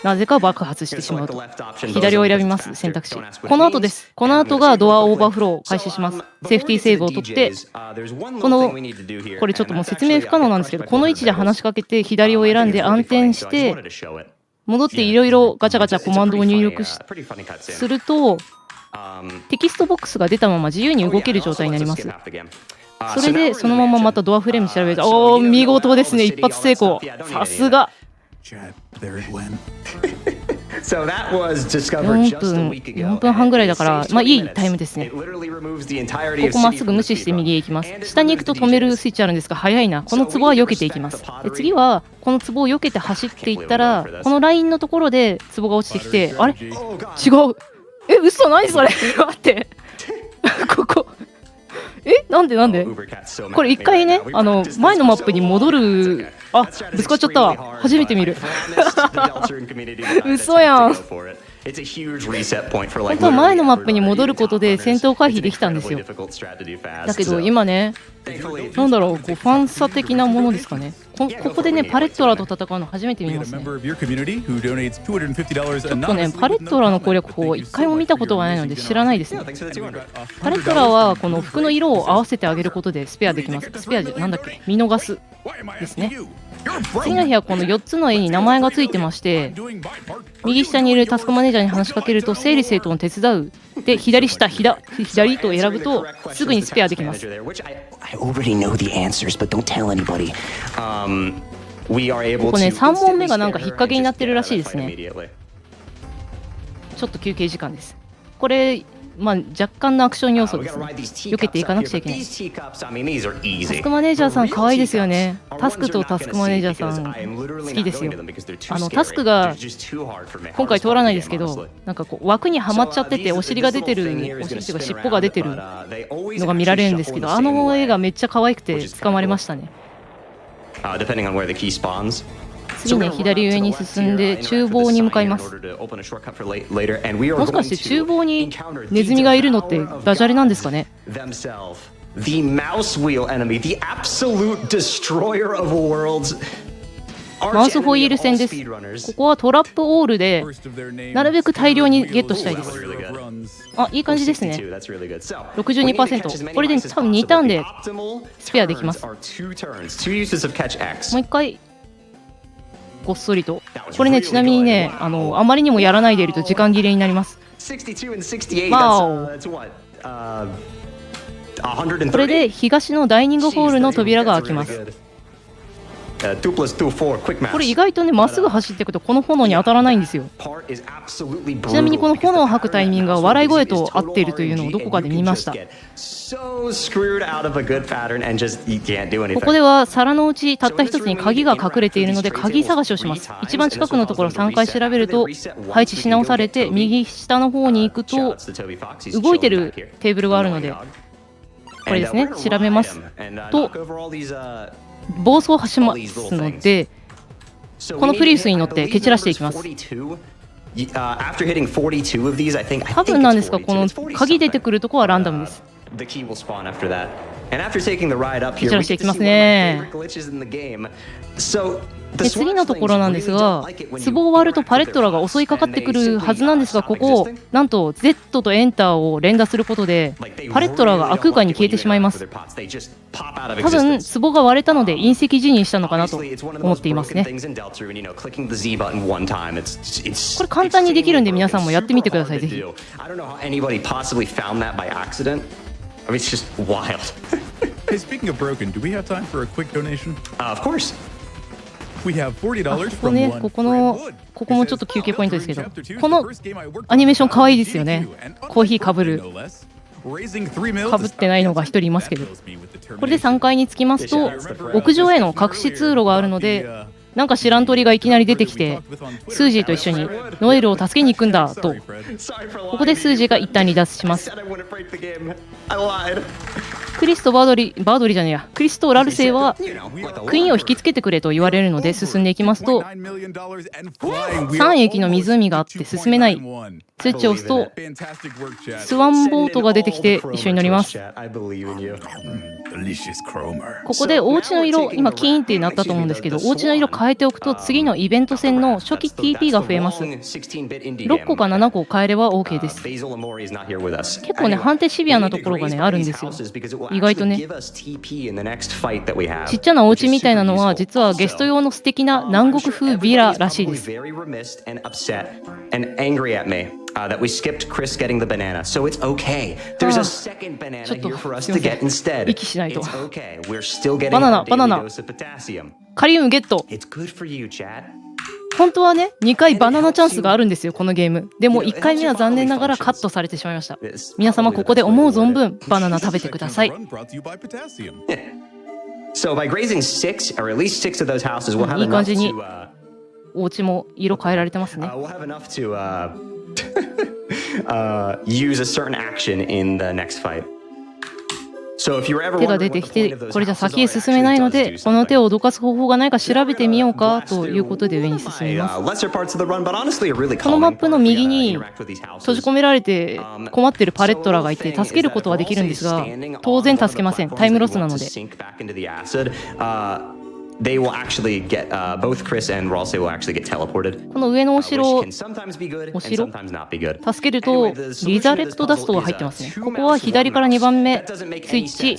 C: なぜか爆発してしまうと。左を選びます。選択肢この後です。この後がドアオーバーフローを開始します。セーフティーセーブを取って、これちょっともう説明不可能なんですけど、この位置で話しかけて左を選んで暗転して戻っていろいろガチャガチャコマンドを入力するとテキストボックスが出たまま自由に動ける状態になります。それでそのまままたドアフレーム調べると、おー見事ですね。一発成功。さすが。4分半ぐらいだからまあいいタイムですね。ここまっすぐ無視して右へ行きます。下に行くと止めるスイッチあるんですが早いな。この壺は避けていきます。次はこの壺を避けて走っていったらこのラインのところで壺が落ちてきて、あれ違う、嘘、何それ待ってここなんでこれ一回ね前のマップに戻る。あ、ぶつかっちゃったわ。初めて見る嘘やん。本当は前のマップに戻ることで戦闘回避できたんですよ。だけど今ね、なんだろう、ファンサ的なものですかね。ここでねパレットラと戦うの初めて見ますね。ちょっとねパレットラの攻略法一回も見たことがないので知らないですね。パレットラはこの服の色を合わせてあげることでスペアできます。スペアじゃなんだっけ、見逃すですね。次の日はこの4つの絵に名前がついてまして、右下にいるタスクマネージャーに話しかけると整理整頓を手伝うで左下左と選ぶとすぐにスペアできます。ここね3問目がなんか引っ掛けになってるらしいですね。ちょっと休憩時間です。これまあ若干のアクション要素ですね。避けていかなくちゃいけない。タスクマネージャーさん可愛いですよね。タスクとタスクマネージャーさん好きですよ。タスクが今回通らないですけど、なんかこう枠にはまっちゃっててお尻が出てる、お尻っていうか尻尾が出てるのが見られるんですけど、あの絵がめっちゃ可愛くて捕まりましたね。次ね、左上に進んで厨房に向かいます。もしかして厨房にネズミがいるのってダジャレなんですかね。マウスホイール戦です。ここはトラップオールでなるべく大量にゲットしたいです。あ、いい感じですね。62%。これで多分2ターンでスペアできます。もう一回ごっそりと。これね、ちなみにね、あまりにもやらないでいると時間切れになります。これで東のダイニングホールの扉が開きます。これ意外とねまっすぐ走っていくとこの炎に当たらないんですよ。ちなみにこの炎を吐くタイミングが笑い声と合っているというのをどこかで見ました。ここでは皿のうちたった一つに鍵が隠れているので鍵探しをします。一番近くのところ3回調べると配置し直されて、右下の方に行くと動いてるテーブルがあるのでこれですね、調べますと暴走をしますので、このプリウスに乗って蹴散らしていきます。多分なんですが、この鍵出てくるとこはランダムです。チラしていきますね。で次のところなんですが、壺を割るとパレットラが襲いかかってくるはずなんですが、ここなんと Z とエンターを連打することでパレットラが悪空間に消えてしまいます。多分壺が割れたので隕石辞任したのかなと思っていますね。これ簡単にできるんで皆さんもやってみてください、ぜひ。
F: Hey, speaking of broken, do we have time for a quick donation?
G: Of course.
F: We have $40 from
C: ね、
F: one
C: こ
F: Fred
C: こもちょっと休憩ポイントですけど、このアニメーション可愛いですよね。コーヒーかぶる。かぶってないのが1人いますけど、これで3階に着きますと屋上への隠し通路があるので、なんか知らん鳥がいきなり出てきて、スージーと一緒にノエルを助けに行くんだと、ここでスージーが一旦離脱します。クリスとバードリじゃねえや、クリスとラルセイはクイーンを引きつけてくれと言われるので進んでいきますと、3駅の湖があって進めない。スイッチを押すとスワンボートが出てきて一緒に乗ります。ここでお家の色、今キーンってなったと思うんですけど、お家の色変えておくと次のイベント戦の初期 TP が増えます。6個か7個変えれば OK です。結構ね、判定シビアなところがねあるんですよ。意外とね、ちっちゃなお家みたいなのは実はゲスト用の素敵な南国風ビラらしいです。
G: That we skipped Chris getting the banana, so it's okay. There's a second banana here for us to get instead. It's okay. We're still getting our daily dose of potassium.
C: カリウムゲット。
G: It's good for you, Chad.
C: 本当はね、2回バナナチャンスがあるんですよ、このゲーム。でも1回目は残念ながらカットされてしまいました。皆様ここで思う存分バナナ食べてください。
G: So by grazing 6 or at least 6 of those houses, we'll have
C: いい感じ
G: enough
C: に
G: to
C: お家も色変えられてますね。
G: we'll have enough to use a certain action in the next fight. So if you're ever
C: 手が出てきて、これじゃ先へ進めないので、この手をどかす方法がないか調べてみようかということで上に進みます。このマップの右に閉じ込められて困ってるパレットラがいて助けることはできるんですが、当然助けません。タイムロスなので。
G: They will actually get both Chris and Ralsei will actually get teleported.
C: この上のお城、
G: Which can sometimes be good and sometimes not be good.
C: 助けるとリザレクトダストが入ってますね。ここは左から2番目スイッチ、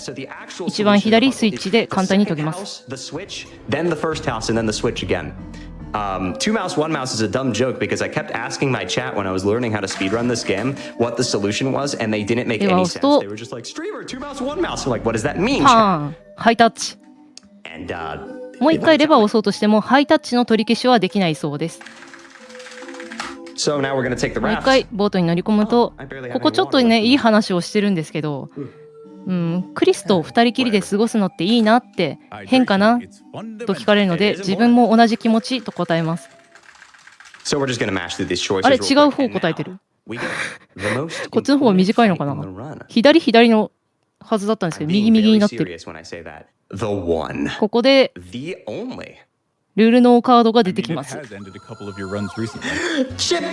C: 一番左スイッチで簡単に解けます。
G: The switch, then the first house, and then the switch again. 2 mouse, 1 mouse is a dumb joke because I kept asking my chat when I was learning how to speedrun this game what the solution was, and they didn't make any sense. They were just like, streamer, 2 mouse, 1 mouse. I'm like, what does that mean?
C: パーン、ハイタッチ。
G: And
C: もう一回レバーを押そうとしてもハイタッチの取り消しはできないそうです。
G: so now we're gonna take the
C: もう一
G: raft.
C: 回ボートに乗り込むと、ここちょっとねいい話をしてるんですけど、クリスと2人きりで過ごすのっていいなって、変かなと聞かれるので、自分も同じ気持ちと答えます。
G: So we're just gonna mash through these choices.
C: あれ違う方答えてる。
G: We get the most
C: こっちの方が短いのかな。
G: in the run.
C: 左のはずだったんですけど、右になってる。
G: Serious when I say that. The one.
C: ここで
G: The only.
C: ルールのカードが出てきます。
F: Has ended a couple of your runs recently.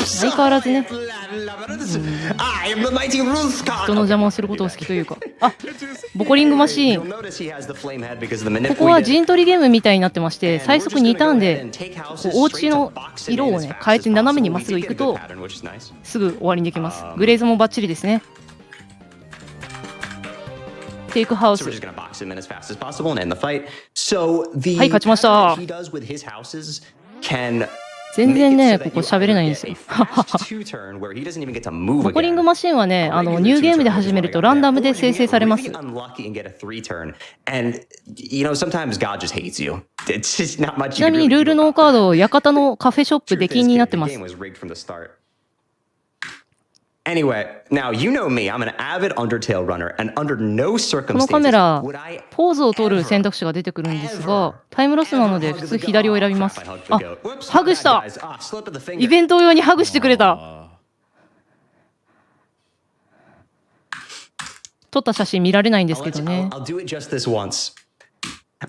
C: 相変わらずね、
G: I am the mighty Ruth
C: 人
G: card.
C: の邪魔をすることを好きというか、あ、ボコリングマシー
G: You'll
C: ン。
G: notice he has the flame head because of the manip
C: ここは
G: we
C: 陣
G: did.
C: 取りゲームみたいになってまして、
G: And
C: 最
G: we're
C: 速
G: just
C: 2
G: gonna
C: ター
G: go
C: ン
G: ahead
C: で
G: and take
C: こ
G: houses
C: うお家
G: straight
C: の
G: to box them
C: 色
G: in
C: を
G: as
C: ね
G: fast
C: 変え
G: as
C: て斜めに
G: possible.
C: まっ
G: We
C: すぐ行く
G: skipped
C: と
G: the pattern, which is nice.
C: すぐ終わりにできます。グレーズもバッチリですね。テイクハウ
G: So
C: ス
G: we're just gonna box him in as fast as possible and end the fight. So the
C: はい、勝ちました。
G: pattern he does with his houses can
C: 全然
G: make
C: ね
G: it so
C: こ
G: that
C: こ
G: you
C: 喋れない
G: either
C: んですよ。
G: get a fast two-turn where he doesn't even get to move
C: ボコリン
G: again.
C: グマシンはね、ニューゲームで始めるとランダムで生成されます。
G: Really unlucky and get a 3-turn. And you know, sometimes God just hates you. It's just not much
C: ち
G: you
C: な
G: can
C: みに
G: really
C: ルー
G: do
C: ルの
G: about
C: カー
G: that.
C: ド、館のカフェショップ
G: Truth
C: 出
G: is,
C: 禁になって
G: the
C: ます。
G: game was rigged from the start. Anyway, now you know me. I'm an avid Undertale runner, and under no
C: このカメ
G: circumstances
C: ラ
G: would I
C: ポーズを取る選択肢が出てくるんですが、タイムロスなので普通左を選びます。あ、ハグした。イベント用にハグしてくれた。撮った写真見られないんですけどね。
G: I'll do it just this once.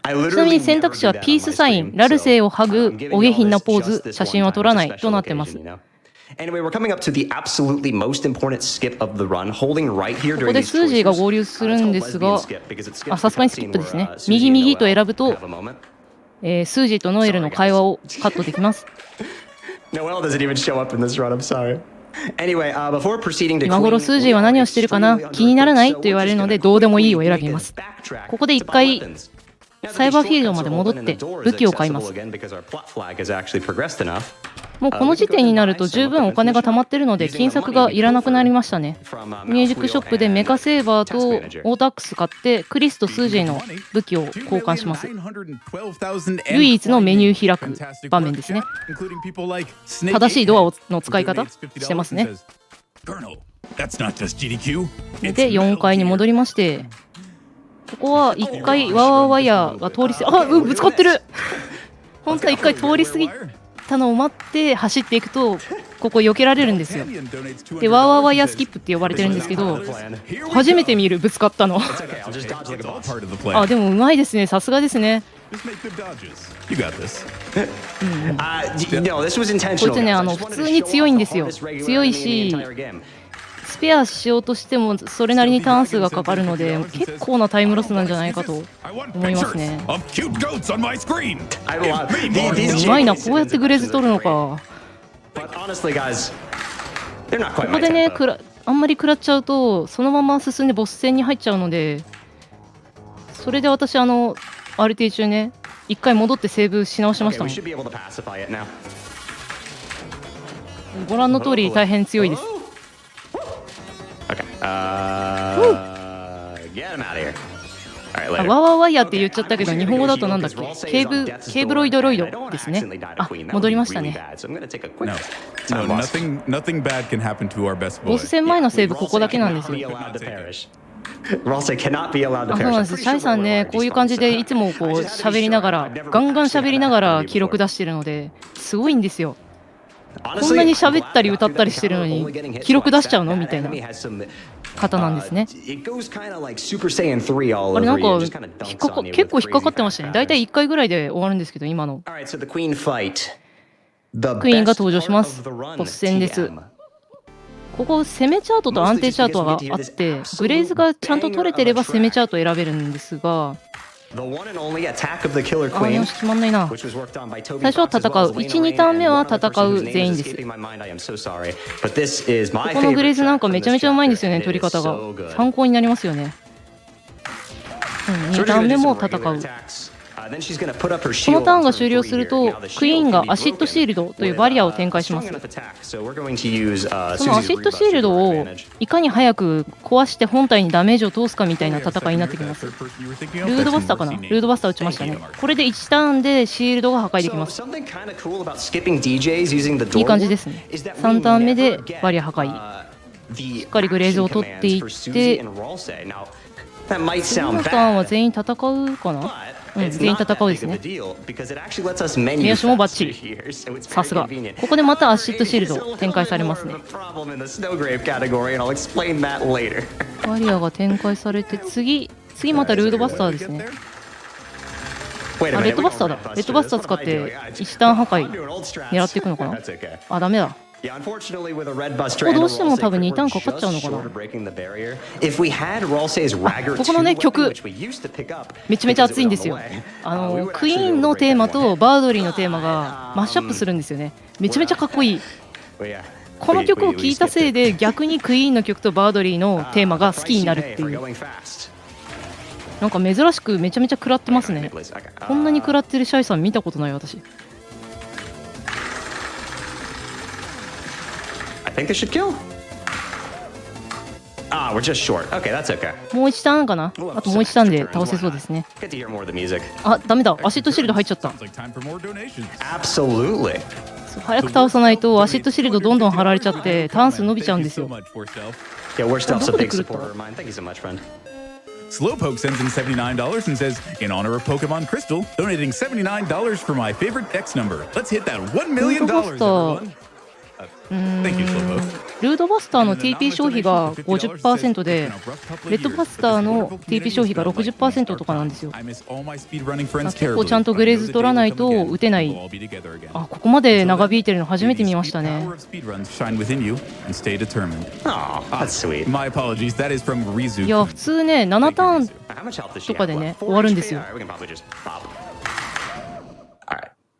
C: ちなみに選択肢はピースサイン、ラルセイをハグ、お下品なポーズ、写真は撮らないとなってます。
G: Anyway, we're coming up to the absolutely most important skip of the run, holding right here
C: ここ
G: during
C: で
G: these
C: スージーが合
G: choices.
C: 流するんですが、
G: あ、
C: さすがにスキップですね。右右と選ぶと、スージーとノエルの会話をカットできます。
G: Noel doesn't even show up in this run, I'm sorry. Anyway, before proceeding to
C: 今頃スージーは何をしてるかな、気にならないと言われるので、どうでもいいを選びます。ここで一回サイバーフィールドまで戻って武器を買います。もうこの時点になると十分お金が貯まってるので金策がいらなくなりましたね。ミュージックショップでメカセーバーとオータックス買ってクリスとスージーの武器を交換します。唯一のメニュー開く場面ですね。正しいドアの使い方してますね。で4階に戻りまして、ここは1回ワーワーワイヤーが通りぶつかってる。本当は1回通り過ぎたのを待って走っていくとここ避けられるんですよ。でワーワーワイヤースキップって呼ばれてるんですけど、初めて見るぶつかったの。あ、でもうまいですね、さすがですね。こいつね、普通に強いんですよ。強いしスペアしようとしてもそれなりにターン数がかかるので結構なタイムロスなんじゃないかと思いますね。うまいな、こうやってグレーズ取るのか。ここでねあんまり食らっちゃうとそのまま進んでボス戦に入っちゃうので、それで私RT 中ね一回戻ってセーブし直しましたもん。ご覧の通り大変強いです。ワーワーワイヤーって言っちゃったけど日本語だとなんだっけ、ケーブロイドロイドですね。あ、戻りましたね。ボス戦前のセーブここだけなんですよ。そうなんです。シャイさんね、こういう感じでいつもこう喋りながらガンガン喋りながら記録出してるのですごいんですよ。こんなに喋ったり歌ったりしてるのに記録出しちゃうのみたいな方なんですね。あれなんか結構引っかかってましたね。だいたい1回ぐらいで終わるんですけど、今のクイーンが登場します。ボス戦です。ここ攻めチャートと安定チャートがあって、グレイズがちゃんと取れてれば攻めチャート選べるんですが、よし決まんないな。最初は戦う、1、2ターン目は戦う全員です。ここのグレイズなんかめちゃめちゃうまいんですよね、取り方が。参考になりますよね。2ターン目も戦う。このターンが終了するとクイーンがアシッドシールドというバリアを展開します。そのアシッドシールドをいかに早く壊して本体にダメージを通すかみたいな戦いになってきます。ルードバスターかな、ルードバスター打ちましたね。これで1ターンでシールドが破壊できます。いい感じですね。3ターン目でバリア破壊、しっかりグレーズを取っていって、次のターンは全員戦うかな。全員戦うですね。目足もバッチリ。さすが。ここでまたアシッドシールド展開されますね。バリアが展開されて次またルードバスターですね。レッドバスターだ。レッドバスター使って1ターン破壊狙っていくのかな。あ、ダメだ。ここどうしても多分2ターンかかっちゃうのかな。ここのね曲めちゃめちゃ熱いんですよ。クイーンのテーマとバードリーのテーマがマッシュアップするんですよね。めちゃめちゃかっこいい。この曲を聴いたせいで逆にクイーンの曲とバードリーのテーマが好きになるっていう。なんか珍しくめちゃめちゃ食らってますね。こんなに食らってるシャイさん見たことない私。
G: I think this should kill. We're just short. Okay, that's okay.
C: もう1ターンかな。あともう1ターンで倒せそうですね。あ、ダメだ。アシッドシールド入っちゃった。
G: Absolutely.
C: 早く倒さないとアシッドシールドどんどん貼られちゃってターン数伸びちゃうんですよ。
G: Yeah, we're stuff's a big supporter of mine. Thank you so much, friend.
F: Slowpoke sends in $79 and says, in honor of Pokemon Crystal, donating $79 for my favorite X number. Let's hit that $1 million, everyone.
C: ルードバスターの TP 消費が 50% で、レッドバスターの TP 消費が 60% とかなんですよ。結構ちゃんとグレーズ取らないと打てない。あ、ここまで長引いてるの初めて見ましたね。いや、普通ね、7ターンとかでね、終わるんですよ。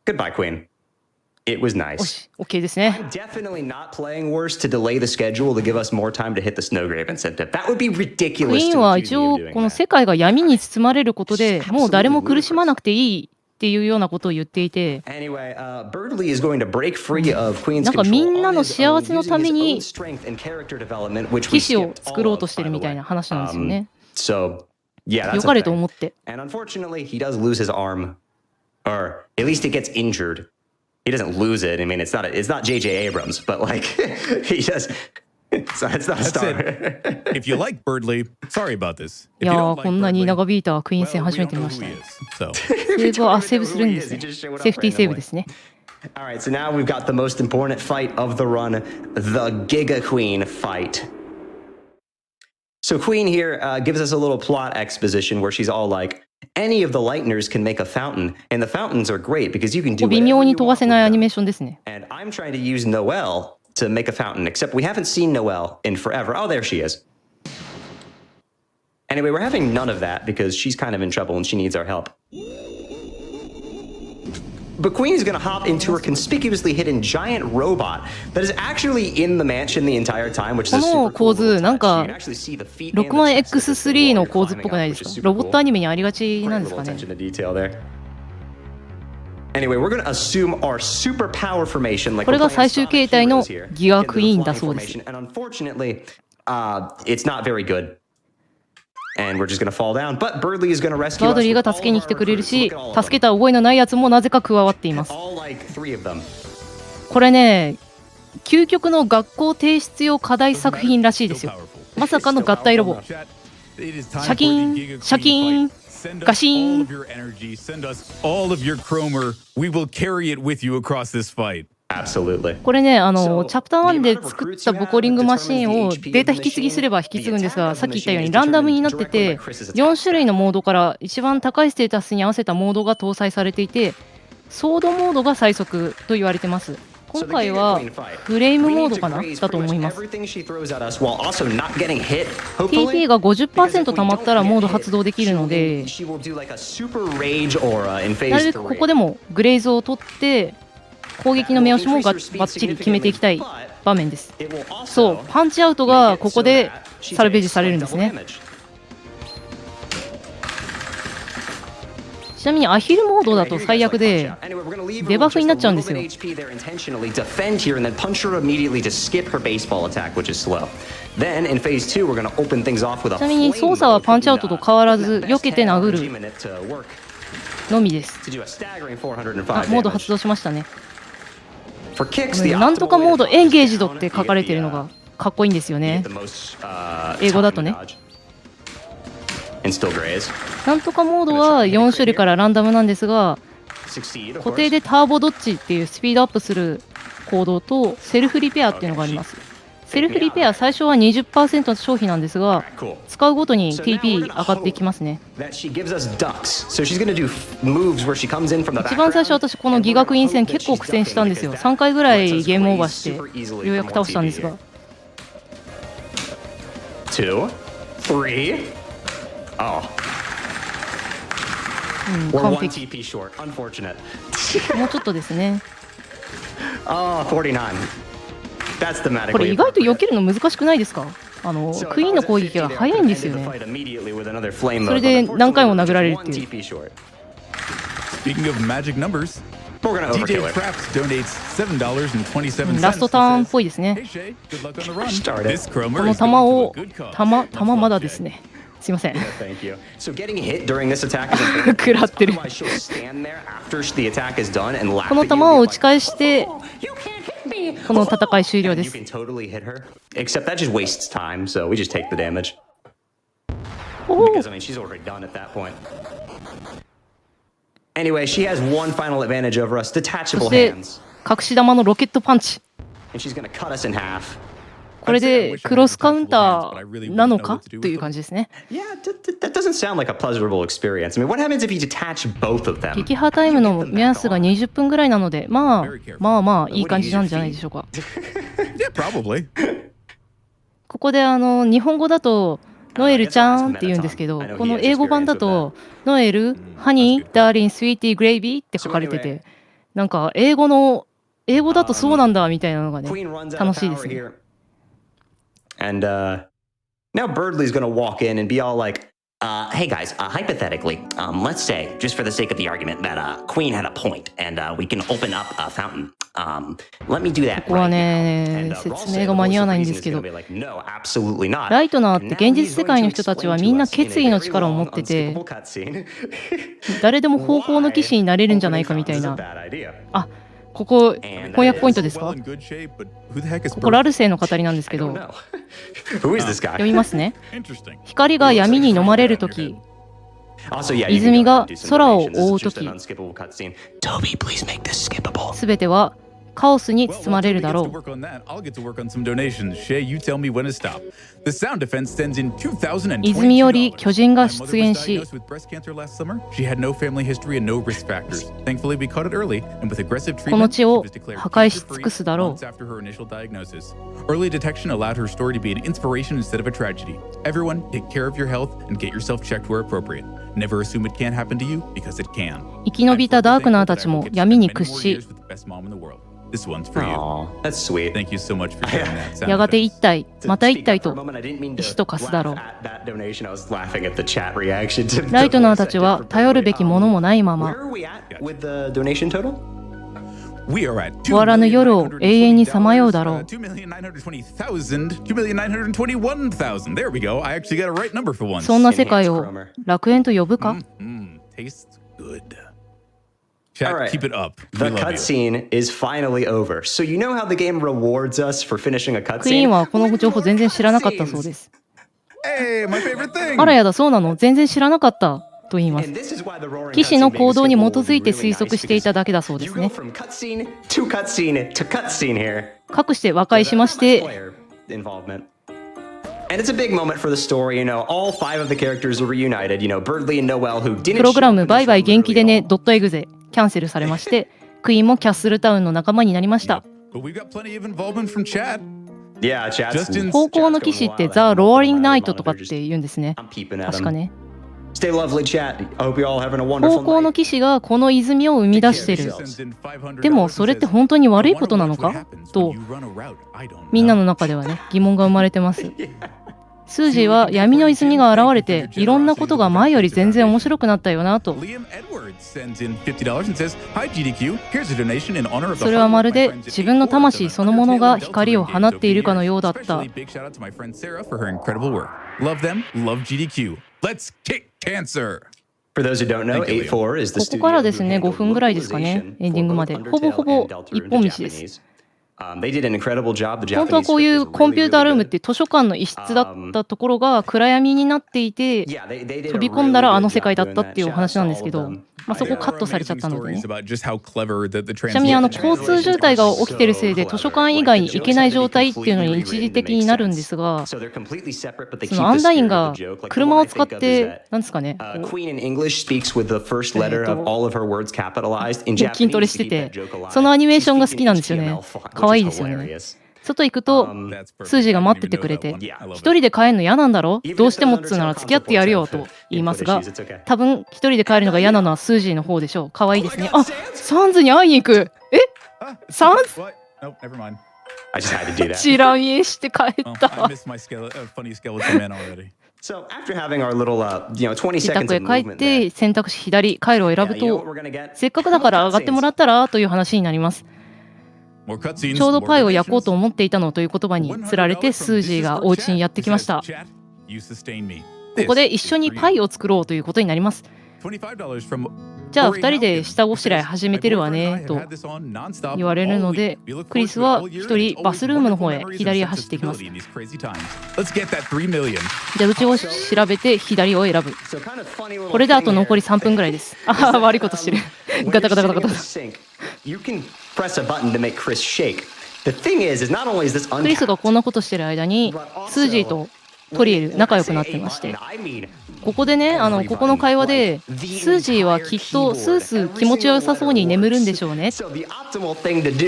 G: Goodbye, Queen. It was nice.
C: OK ですね。
G: I'm definitely not playing worse to delay the schedule to give us more time to hit the Snowgrave incentive. That would be ridiculous.
C: クイーンは一応この世界が闇に包まれることでもう誰も苦しまなくていいっていうようなことを言っていて、なんかみんなの幸せのために騎士を作ろうとしてるみたいな話なんですよね。良かれと思って。
G: And unfortunately, he does lose his arm, or at least it gets injured. He doesn't lose it. I mean, it's not J.J. Abrams, but like he does. So it's not a star.
F: If you like Birdly, sorry about this.
C: いやー、こんなに長引いたクイーン戦初めて見ましたね。セーブはセーブするんですね。セーフティーセーブですね。
G: All right, so now we've got the most important fight of the run, the Giga Queen fight. So Queen here gives us a little plot exposition where she's all like, any of the Lighteners can make a fountain, and the fountains are great because you can do
C: 微妙に飛ばせないアニメーションですね。
G: And I'm trying to use Noelle to make a fountain, except we haven't seen Noelle in forever. Oh, there she is. Anyway, we're having none of that because she's kind of in trouble and she needs our help. But Queen is going to hop into her conspicuously hidden giant robot that is actually in the mansion the entire time, which is a super
C: この構図、なんか
G: 6
C: 万 X3 の構図っぽくないですか？ロボットアニメにありがちなんですかね。
G: Anyway, we're going to assume our superpower formation.
C: これが最終形態のギガクイーンだそうです。
G: And unfortunately, it's not very good. And we're just going to fall down. But Birdly is going to rescue us.
C: バードリーが助けに来てくれるし、助けた覚えのないやつもなぜか加わっています。これね、究極の学校提出用課題作品らしいですよ。まさかの合体ロボ。シャキン、シャキン、ガシーン。これね、チャプター1で作ったボコリングマシーンをデータ引き継ぎすれば引き継ぐんですが、さっき言ったようにランダムになってて、4種類のモードから一番高いステータスに合わせたモードが搭載されていて、ソードモードが最速と言われてます。今回はフレームモードかなだと思います。TP が 50% 溜まったらモード発動できるので、なるべくここでもグレイズを取って攻撃の目押しもバッチリ決めていきたい場面です。そう、パンチアウトがここでサルベージされるんですね。ちなみにアヒルモードだと最悪でデバフになっちゃうんですよ。ちなみに操作はパンチアウトと変わらず避けて殴るのみです。あ、モード発動しましたね。なんとかモードエンゲージドって書かれてるのがかっこいいんですよね。英語だとね。なんとかモードは4種類からランダムなんですが、固定でターボドッチっていうスピードアップする行動とセルフリペアっていうのがあります。セルフリペア最初は 20% の消費なんですが、使うごとに TP 上がっていきますね。一番最初私このギガクイーン戦結構苦戦したんですよ。3回ぐらいゲームオーバーしてようやく倒したんですが。完璧。もうちょっとですね。これ意外と避けるの難しくないですか？クイーンの攻撃が早いんですよね。それで何回も殴られるっていう。ラストターンっぽいですね。この弾まだですね。すいません。食らってる。この弾を打ち返してこの戦い終了です。そして隠し玉のロケットパンチ。これでクロスカウンターなのかという感じですね。撃破タイムの目安が20分ぐらいなので、まあいい感じなんじゃないでしょうか。ここで日本語だとノエルちゃんって言うんですけど、この英語版だとノエル、ハニー、ダーリン、スイーティー、グレイビーって書かれてて、なんか英語だとそうなんだみたいなのがね、楽しいですね。
G: And now Birdley's gonna walk in and be all like, hey guys, hypothetically, let's say, just for the sake of the argument, that Queen had a point and we can open up a fountain. Let me do that.
C: ここはね、説明が間に合わないんですけど、ライトナーって現実世界の人たちはみんな決意の力を持ってて、誰でも方向の騎士になれるんじゃないかみたいな。あ、ここ翻訳ポイントですか？ここラルセイの語りなんですけど、読みますね。光が闇に飲まれるとき、泉が空を覆うとき、すべてはカオスに包まれるだろう。泉より巨人が出現し、この地を破壊し尽くすだろう。
F: Early detection allowed her story to be an inspiration instead of a tragedy. Everyone, take care of your health and get yourself checked where appropriate. Never assume it can't happen to you because it can.
C: 生き延びたダークナーたちも闇に屈し、
F: This one's for you.
G: That's sweet.
F: Thank you so much for sharing that.
C: やがて一体、また一体と石と化すだろう。ライトナーたちは頼るべきものもないまま、終わらぬ夜を永遠にさまようだろう。そんな世界を楽園と呼ぶか？
F: Chat,
G: All right.
F: keep it up.
G: The cutscene is finally over. So you know how the game rewards us for finishing a
C: クイーン
G: cutscene?
C: はこの情報全然知らなかったそうです。
F: Hey, my favorite thing.
C: あらやだ、そうなの？全然知らなかったと言います。
G: And this is why the roaring
C: 騎士の
G: cutscene
C: 行動に基
G: makes
C: づいて
G: it
C: 推
G: really
C: 測
G: nice
C: していた
G: because
C: だけだそうで
G: you
C: す
G: go
C: ね。
G: from cutscene to cutscene to cutscene here.
C: かくして和解しまして、
G: Player involvement. And it's a big moment for the story, you know. All 5 of the characters are reunited, you know, Birdley and Noel who didn't
C: プログラムバイバイ元気でね
G: show up in this
C: ドットエグゼキャンセルされまして、クイーンもキャッスルタウンの仲間になりました。
F: But we've got plenty of involvement from chat.
G: Yeah, chat's
F: Justin-
C: 方向の騎士ってザ・ローリングナイトとかって言うんですね。
G: I'm peeping at
C: 確か
G: him.
C: ね。
G: Stay lovely, chat. I hope you're all having a
C: 方
G: wonderful
C: 向の
G: night.
C: 騎士がこの泉を生み出してる。でもそれって本当に悪いことなのかとみんなの中ではね疑問が生まれてます。スージーは闇の泉が現れていろんなことが前より全然面白くなったよなと。
F: Liam Edwards sends in $50 and says, "Hi GDQ, here's a donation in honor of the
C: それはまるで
F: hard work my friend
C: 自分の魂そのものが光を放っているかのようだった。
F: Especially big shout out to my friend Sarah for her incredible work. Love them, love GDQ. Let's kick cancer."
G: For those who don't know, 8-4 is the
C: ここからですね5分ぐらいですかねエンディングまでほぼほぼ一本道です。
G: They did an incredible job. The
C: 本当は
G: Japanese
C: こういう
G: script is
C: コンピュータールームっ
G: really,
C: て図書館の一室だったところが暗闇になっていて
G: really good. Yeah, they did
C: 飛び
G: a
C: 込んだら
G: really
C: あの
G: good
C: 世界だ
G: job
C: ったっ
G: doing
C: ていうお
G: that.
C: 話なんです
G: Shout
C: け
G: out to all
C: ど
G: of them.
C: まあそこカットされちゃったのでね。 ちなみに交通渋滞が起きてるせいで図書館以外に行けない状態っていうのに一時的になるんですが、
G: So they're completely separate, but they
C: そ
G: keep
C: のアン
G: the
C: ダイン
G: spirit
C: が
G: of the joke. Like, the
C: 車
G: one
C: を
G: I
C: 使っ
G: think of is
C: て
G: that
C: なんですかね、
G: Queen in English speaks with the first letter of all of her words capitalized. In
C: 筋トレ
G: Japanese,
C: して
G: to keep
C: て
G: that joke alive,
C: そのアニメーションが
G: she's
C: 好きなんですよ
G: speaking
C: ね。
G: HTML font,
C: 可愛い
G: which
C: で
G: is
C: すよね。
G: hilarious.
C: 外行くとスージーが待っててくれて、一人で帰るの嫌なんだろ、どうしてもっつうなら付き合ってやるよと言いますが、多分一人で帰るのが嫌なのはスージーの方でしょう。可愛いですね。あ、サンズに会いに行く。え、サンズ
F: Nope, never mind.
G: I just had to do that.
C: チラ見えして帰っ
F: Oh,
C: た。
F: I missed my funny skeleton man already.
G: So after having our little, 20
C: 自
G: seconds
C: 宅へ
G: of
C: 帰
G: movement
C: っ
G: there,
C: て選択肢左回路を選ぶ
G: you know what
C: と
G: we're gonna get?
C: せっかくだから上がってもらったらという話になります。
F: More cutscenes,
C: ちょうど
F: more
C: パイを焼こう
F: donations.
C: と思っていたのという言葉につられてスージーがお家にやってきました。
F: Chat, you sustain me.
C: ここで一緒にパイを作ろうということになります。
F: $25 from
C: じゃあ2人で下ごしらえ始めてるわねと言われるので、クリスは1人バスルームの方へ左へ走っていきます。じゃあうちを調べて左を選ぶ。
G: So kind of funny little
C: これであと
G: thing
C: 残
G: here.
C: り3分ぐらいです。ああ悪いことしてる。
G: When
C: ガタ
G: you're
C: ガタガタ
G: sitting
C: ガ
G: in
C: タ
G: the sink, you can press a button to make Chris shake.
C: クリスがこんなことしてる間にスージーとトリエル仲良くなってまして、ここでね、ここの会話でスージーはきっとスースー気持ちよさそうに眠るんでしょうね。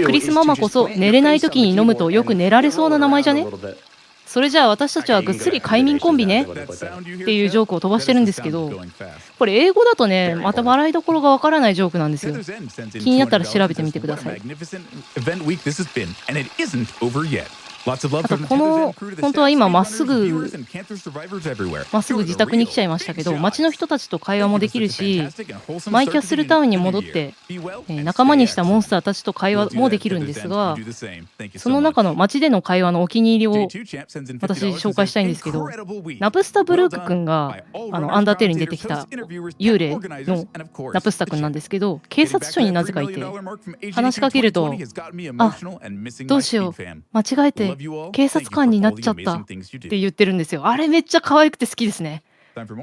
C: クリスママこそ寝れない時に飲むとよく寝られそうな名前じゃね。それじゃあ私たちはぐっすり快眠コンビねっていうジョークを飛ばしてるんですけど、これ英語だとねまた笑いどころがわからないジョークなんですよ。気になったら調べてみてください。あとこの本当は今まっすぐ自宅に来ちゃいましたけど、街の人たちと会話もできるし、マイキャッスルタウンに戻って仲間にしたモンスターたちと会話もできるんですが、その中の街での会話のお気に入りを私紹介したいんですけど、ナプスタブルーク君がアンダーテールに出てきた幽霊のナプスタ君なんですけど、警察署になぜかいて話しかけると、あ、どうしよう、間違えて警察官になっちゃったって言ってるんですよ。あれめっちゃ可愛くて好きですね。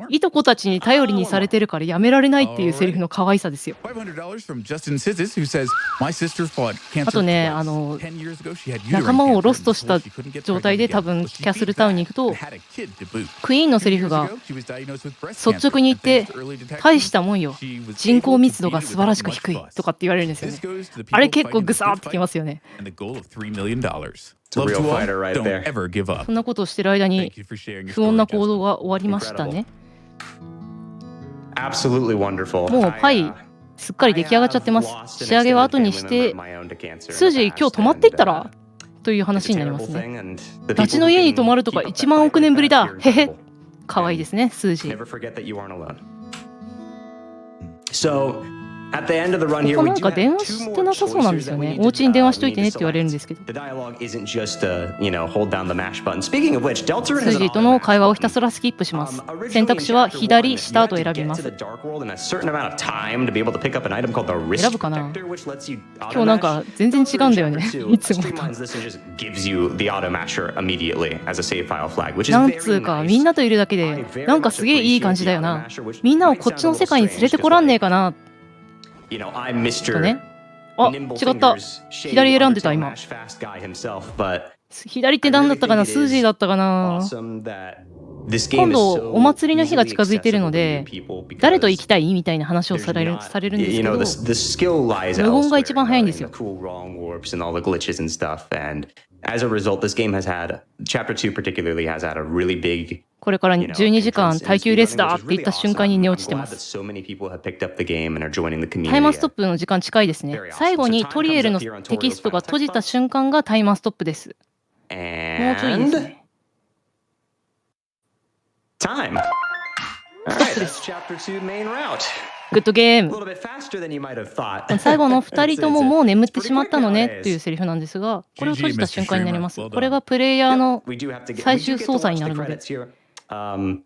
C: いとこたちに頼りにされてるからやめられないっていうセリフの可愛さですよ。あとね、仲間をロストした状態で多分キャッスルタウンに行くと、クイーンのセリフが率直に言って大したもんよ、人口密度が素晴らしく低いとかって言われるんですよね。あれ結構グサーってきますよね。そんなことをしてる間に不穏な行動が終わりましたね。もうパイすっかり出来上がっちゃってます。仕上げは後にして、スージー今日泊まっていったらという話になりますね。ダチの家に泊まるとか1万億年ぶりだ、へへ。可愛いですね、スージー。ここなんか電話してなさそうなんですよね。お家に電話しといてねって言われるんですけど。スージーとの会話をひたすらスキップします。選択肢は左下と選びます。選ぶかな。今日なんか全然違うんだよね。いつもと。なんつうかみんなといるだけでなんかすげえいい感じだよな。みんなをこっちの世界に連れてこらんねえかな。とね、あ、違った。左選んでた今。左って何だったかな、スージーだったかな。今度お祭りの日が近づいてるので、誰と行きたいみたいな話をされるんですけど、無言が一番早いんですよ。これから12時間耐久レースだって言った瞬間に寝落ちてます。タイマーストップの時間近いですね。最後にトリエルのテキストが閉じた瞬間がタイマーストップです。もうちょいですね。ストップです。グッドゲーム。最後の2人とももう眠ってしまったのねというセリフなんですが、これを閉じた瞬間になります。これがプレイヤーの最終操作になるので。ちなみ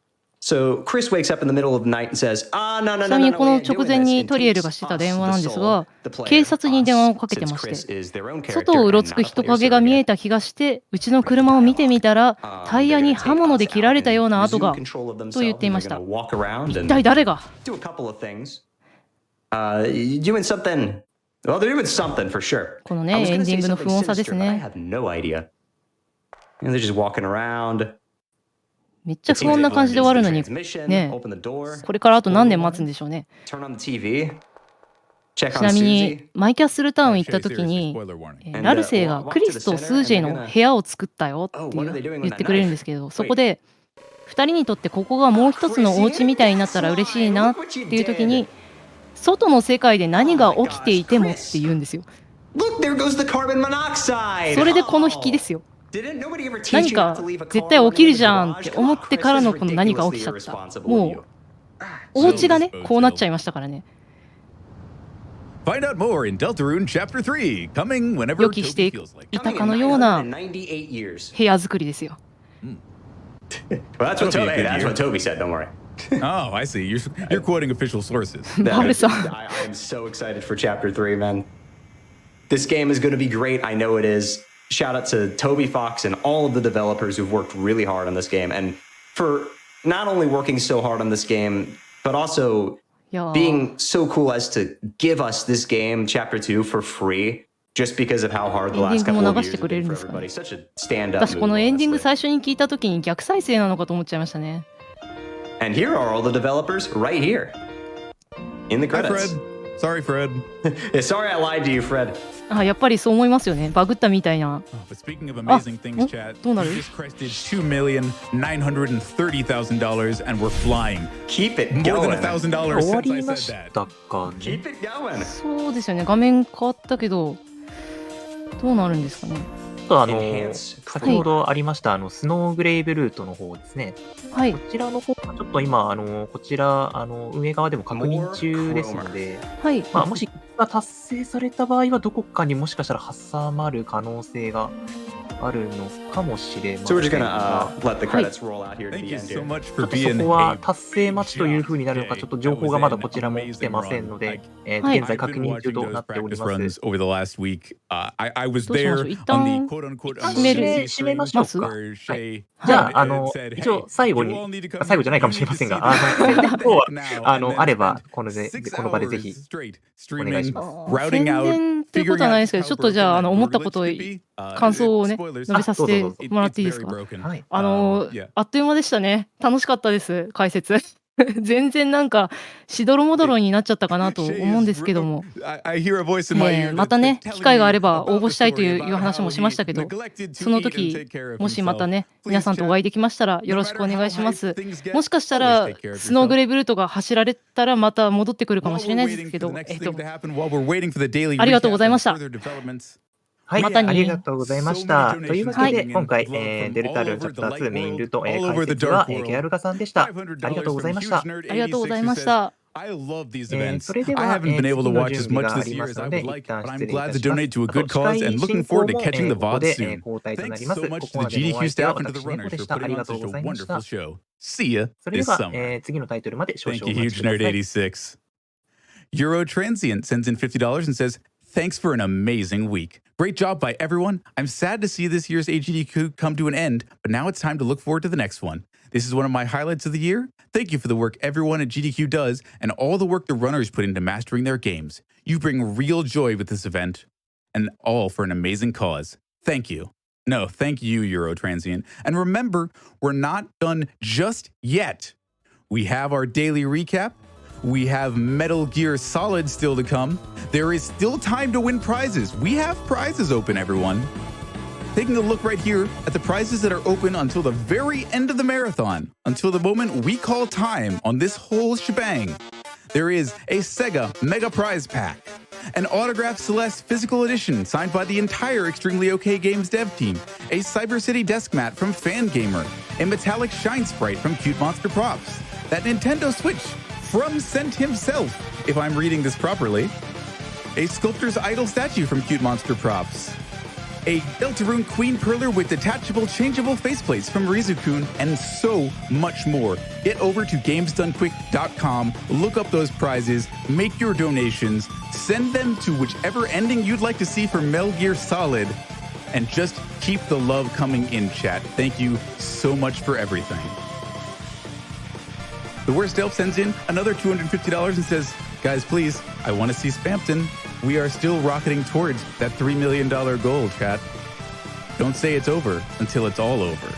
C: にこの直前にトリエルがしてた電話なんですが、警察に電話をかけてまして、外をうろつく人影が見えた気がして、うちの車を見てみたらタイヤに刃物で切られたような跡がと言っていました。一体誰が？このね、エンディングの不穏さですね。めっちゃ不穏な感じで終わるのにね、これからあと何年待つんでしょうね。ちなみにマイキャッスルタウン行った時にラルセイがクリスとスージェの部屋を作ったよって言ってくれるんですけど、そこで2人にとってここがもう一つのお家みたいになったら嬉しいなっていう時に、外の世界で何が起きていてもって言うんですよ。それでこの引きですよ。何か絶対起きるじゃんって思ってからのこの何か起きちゃった。もうお家がねこうなっちゃいましたからね。予期していたかのような部屋作りですよ。
F: Oh, I see. You're quoting official sources.
C: I'm
G: so excited for Chapter 3, man. This game is going to be great. I know it is. Shout out to Toby Fox and all of the developers who've worked really hard on this game, and for not only working so hard on this game, but also being so cool as to give us this game, Chapter 2, for free just because of how hard the
C: エンディ
G: last
C: ングも
G: couple of
C: 流
G: years
C: して
G: have
C: くれ
G: been
C: るん
G: for
C: ですかね。
G: everybody. Such a stand-up
C: 私こ
G: move,
C: のエンディング
G: honestly.
C: 最初に聞いた時に逆再生なのかと思っちゃいましたね。
G: And here are all the developers right here in the
F: Hi,
G: credits.
F: Fred. Sorry, Fred.
G: Yeah, sorry, I lied to you, Fred.
C: あ、やっぱりそう思いますよね。バグったみたいな。
F: Oh, but speaking of amazing things,
C: お
F: chat,
C: どうな
F: we
C: る？
F: just crested $2,930,000 and we're flying.
G: Keep it
F: More than
G: going.
F: $1,000
B: 終わ
F: since I
B: りま
F: said
B: し
F: that.
B: たかね。
G: Keep it going.
C: そうですよね。画面変わったけど、どうなるんですかね。
B: あと
G: Enhance
B: 先ほどありましたスノーグレイブルートの方ですね。
C: はい
B: こ。ちらの方はちょっと今こちら運営側でも確認中ですので、
C: はい。
B: まあもし達成された場合はどこかにもしかしたら挟まる可能性があるのかもしれま
G: So we're
B: せ
G: just
B: ん
G: gonna
B: が、
G: let the credits roll out here to
F: Thank
G: the
F: you
G: end
F: so
G: here.
F: much
B: ちょ
F: for
B: っとそ
F: being
B: こは
F: a
B: 達成待ちというふうになるのか、ちょっと情報がまだこちらも来てませんので、
C: はい
B: 現在確認中となっており
F: practice
B: ます。
F: runs over the last week. I was
C: どうしま
F: there
C: しょう。一
F: on
C: 旦
F: the quote unquote
C: 締める
F: emergency
B: 締めましょう
F: stream
B: か。
F: where Shayy
B: じゃあ、
F: said,
B: 一応
F: "Hey,
B: 最後
F: you
B: に
F: all need to come
B: 最後じゃないかもしれませんが、宣伝の方は
F: now."
B: あればこの
F: 6
B: 場でぜひ
F: hours straight
B: お願いし
F: streaming,
B: ます
F: routing
C: 宣
F: out,
C: 伝っていうことはないですけど、ちょっとじゃあ思ったことを感想をね述べさせてもらっていいですか。
B: はい。
C: あっという間でしたね。楽しかったです。解説。全然なんかしどろもどろになっちゃったかなと思うんですけども、またね機会があれば応募したいという話もしましたけど、その時もしまたね皆さんとお会いできましたらよろしくお願いします。もしかしたらスノーグレイブルートが走られたらまた戻ってくるかもしれないですけど、ありがとうございました。
B: はい、
C: またに
B: ありがとうございました。というわけで、今回、デルタルーンチャプター2メインルート、解説は、ケアルガさんでした。ありがとうございました。
C: ありがとうございました。
B: それでは、次の準備がありますので、一旦失礼いたします。司会進行も、ここで交代となります。ここまでのお相手は私、猫でした。ありがとうございました。それでは、次のタイトルまで少々お待ちください。
F: Euro Transient sends in $50 and says, "Thanks for an amazing week. Great job by everyone. I'm sad to see this year's AGDQ come to an end, but now it's time to look forward to the next one. This is one of my highlights of the year. Thank you for the work everyone at GDQ does and all the work the runners put into mastering their games. You bring real joy with this event, and all for an amazing cause. Thank you." No, thank you, Euro Transient. And remember, we're not done just yet. We have our daily recap. We have Metal Gear Solid still to come. There is still time to win prizes. We have prizes open, everyone. Taking a look right here at the prizes that are open until the very end of the marathon, until the moment we call time on this whole shebang. There is a Sega Mega Prize Pack, an autographed Celeste physical edition signed by the entire Extremely OK Games dev team, a Cyber City desk mat from Fangamer, a metallic shine sprite from Cute Monster Props, that Nintendo Switch from Cent himself, if I'm reading this properly, a Sculptor's Idol statue from Cute Monster Props, a Deltarune Queen Perler with detachable changeable faceplates from Rizukun, and so much more. Get over to GamesDoneQuick.com, look up those prizes, make your donations, send them to whichever ending you'd like to see for Metal Gear Solid, and just keep the love coming in, chat. Thank you so much for everything. The Worst Elf sends in another $250 and says, "Guys, please, I want to see Spampton. We are still rocketing towards that $3 million goal, chat. Don't say it's over until it's all over."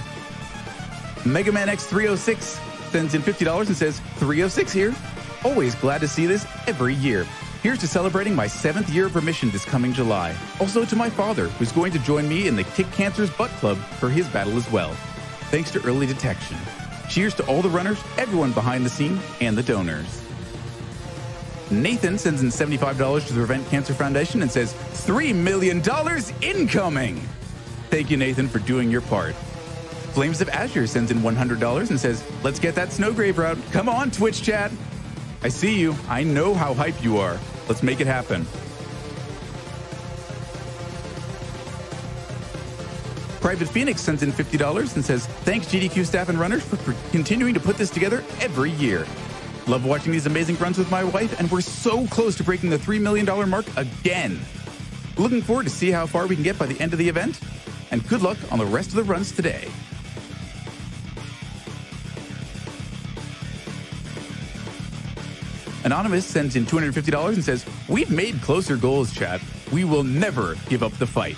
F: Mega Man X306 sends in $50 and says, "306 here. Always glad to see this every year. Here's to celebrating my 7th year of remission this coming July. Also to my father, who's going to join me in the Kick Cancer's Butt Club for his battle as well. Thanks to early detection. Cheers to all the runners, everyone behind the scene, and the donors." Nathan sends in $75 to the Prevent Cancer Foundation and says, $3 million incoming! Thank you, Nathan, for doing your part. Flames of Azure sends in $100 and says, "Let's get that Snowgrave route. Come on, Twitch chat. I see you. I know how hyped you are. Let's make it happen." Private Phoenix sends in $50 and says, "Thanks GDQ staff and runners for continuing to put this together every year. Love watching these amazing runs with my wife, and we're so close to breaking the $3 million mark again. Looking forward to see how far we can get by the end of the event, and good luck on the rest of the runs today." Anonymous sends in $250 and says, "We've made closer goals, chat. We will never give up the fight."